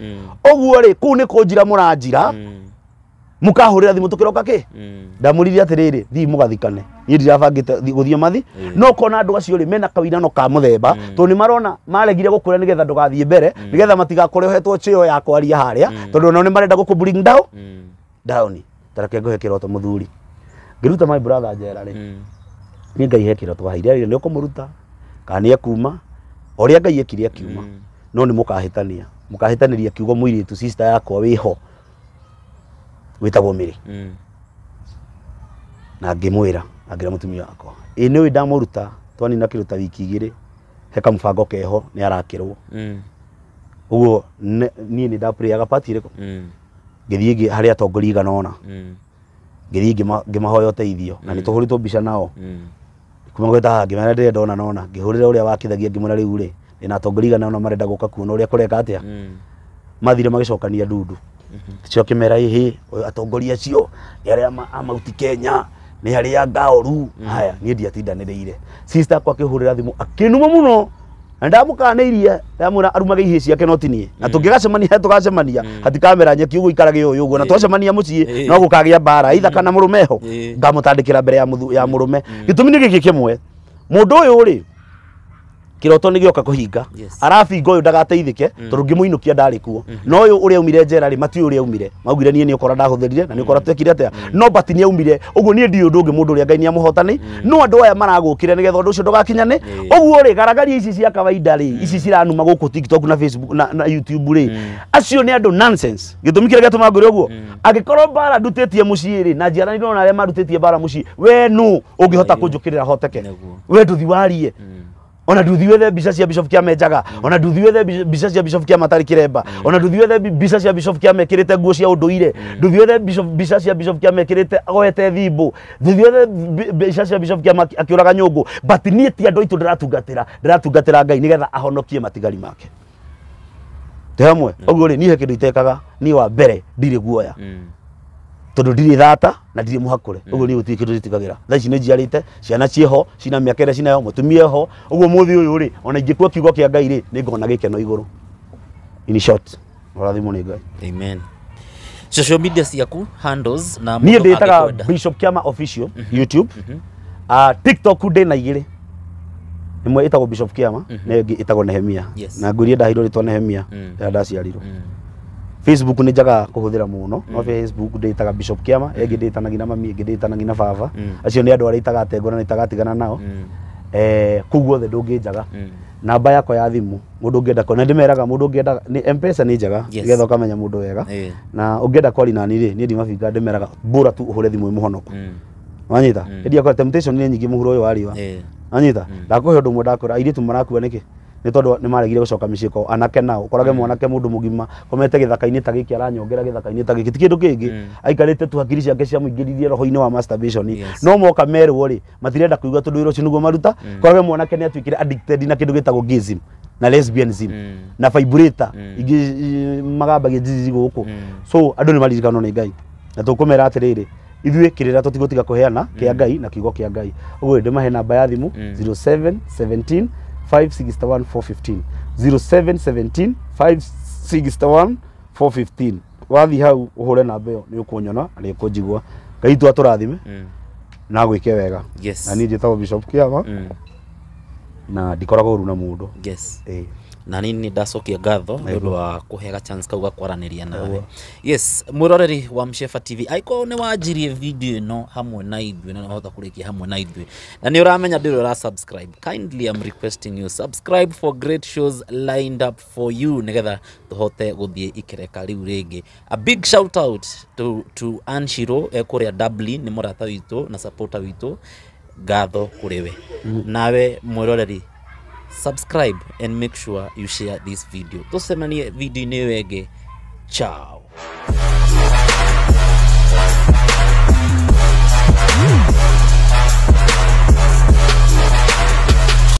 oguo ri ku ni kunjira muranjira mukahurira thimu tukiroka ki ndamuriri atiriri thi mugathikane ni ndirabangite guthie mathi no kona andu acio ri mena kawirano ka muthemba to ni marona maregire gukura nigetha ndugathie mbere nigetha matigakore hetwo chio ya kwaria haria tondu no ni marenda gukuburing down tarake ngohe kiroto muthuri ngiruta my brother njera ri ni ngai he kiroto haire ni ukumuruta kana akuma oria ngai ekire akiuma no ni mukahitaniria kiugo mwiri tu sister yakwa wiho witagwo Miri na ngimwira agira mutumia wakwa ni ndamuruta twani na kiruta wiki igiri heka mfango keho ni arakirwo uguo ni ndapre agapatire ko ngithie hari atongori iganona ngithie ngimahoya uteithio na nituhuritwo mbica nao kuma gweta ngimera ndire ndona nona ngihurira uria wakithagia ngimura riu ri ina atongori iganona marenda guka kuona uria kureka atia mathire magicokania ndundu cio kimera ihi atongoria cio aria amauti Kenya ni aria ngaoru haya ni ndiatindaniriire sister kwa kihurira thimu akinuma muno ndamukaniirie ndamura arumage ihi ciake no tinie na tungigacemania tugacemania hati kamera nyeki ugu ikarage uyu ugu na twacemania mucii no gukagia bara itha kana murumeho ngamutandikira mbere ya murume gitumi ni giki kimwe mundu uyu ri kiroto ni gioka kuhinga arafinga uyu ndagateithike tondu ngimuinukia ndari kuo no uyu uria umire njera ri mati uria umire maugire nie ni ukora ndahuthirire na ni ukora twekire atia no bati ni umire uguo nie ndi undu ungi mundu uria ngai ni amuhotani no andu aya maragukire nigetha undu ucio ndugakinyane uguo ri garagaria ici cia kawaida ri ici ciranuma guku TikTok na Facebook na YouTube ri acio ni andu nonsense gitumi kire gatuma ngure uguo agikorwo bara ndutitie mucii ri na njara ni ndona aria marutitie bara mucii we nu ungihota kunjukirira hoteke we nduthiwarie ona nduthi wethe mbica cia Bishop Kiama njaga ona nduthi wethe mbica cia Bishop Kiama tari kiremba ona nduthi wethe mbica cia Bishop Kiama ekirite nguo cia unduire nduthi wethe mbica cia Bishop Kiama ekirite goete thimbu nduthi wethe mbica cia Bishop Kiama akiuraga nyungu but nie ti andu itu ndiratungatira ngai nigetha ahonokie matigari make temwe oguo ri nie kindu itekaga ni wa mbere ndire guoya tondu ndire thata na ndire muhakure uguo ni guti kindu itikagira tha ici ni njiarite ciana cieho cina miaka ire cinayo mutumia ho uguo muthi uyu ri ona ingikua kiugo kia ngai ri ni ngona gikeno iguru in short warathimo ni ngai amen social media ciaku handles na ni nditaga Bishop Kiama official YouTube TikTok ndina igire imwe itagwo Bishop Kiama na ingi itagwo Nehemia na nguria ndahiro ritwa Nehemia ya ndaciarirwo Facebook ni njaga kuhuthira muno no Facebook nditaga Bishop Kiama ingi nditanagia na mami ingi nditanagia na baba acio ni andu aria itagategora na itagatigana nao kuguo the ndungi njaga namba yakwa ya thimu mundu ungienda ko na ndimeraga mundu ungienda ni M-Pesa ni njaga nigetha ukamenya mundu wega na ungienda kwari nani ri ni ndimafinga ndimeraga bora tu uhure thimu imuhonoku wanyita ndia kwa temptation ni nyingi muhuro uyu wariwa wanyita ndakuhe undu mwe ndakura iritu marakua niki ni tondu ni maregire gucoka miciko anake nao korage mwanake mundu mugima komete githaka-ini ta giki aranyongera githaka-ini ta giki ti kindu kingi aikarite tu hakiri ciake cia muingiririe roho-ini wa masturbation no moka merwo ri matirenda kuigua tondu wiro ucio niguo maruta korage mwanake ni atwikire addicted na kindu gitagwo gayism na lesbianism na vibrator ingi magamba gijizi guku so andu ni maririkano ni ngai na tukumera atiriri ithuĩ kirira tutigutiga kuheana kia ngai na kiugo kia ngai uguo ndimahe namba ya thimu 0717 561 415 0717 561 415 wathi hau uhure namba iyo ni ukunyona na ukunjigua ngai tu aturathime na gwike wega na ni njitagwo Bishop Kiama na ndikoragwo uru na mundu na nini ndacokia ngatho nĩ wa kũhega chance kau gakwaraniria nawe. Yes, mwiroreri wa Mshefa TV aiko nĩ wanjirie video ĩno hamwe na ithuĩ na nahota kũrĩkia hamwe na ithuĩ na nĩ ũramenya ndĩrĩ ũra subscribe. Kindly I'm requesting you subscribe for great shows lined up for you nĩgetha tũhote gũthiĩ ikereka rĩu rĩngĩ. A big shout out to Anshiro kũrĩa Dublin, nĩ mũrata witũ na supporter witũ, ngatho kũrĩ we. Nawe mwiroreri, subscribe and make sure you share this video. Tusemanie video-inĩ ĩyo ĩngĩ. Ciao.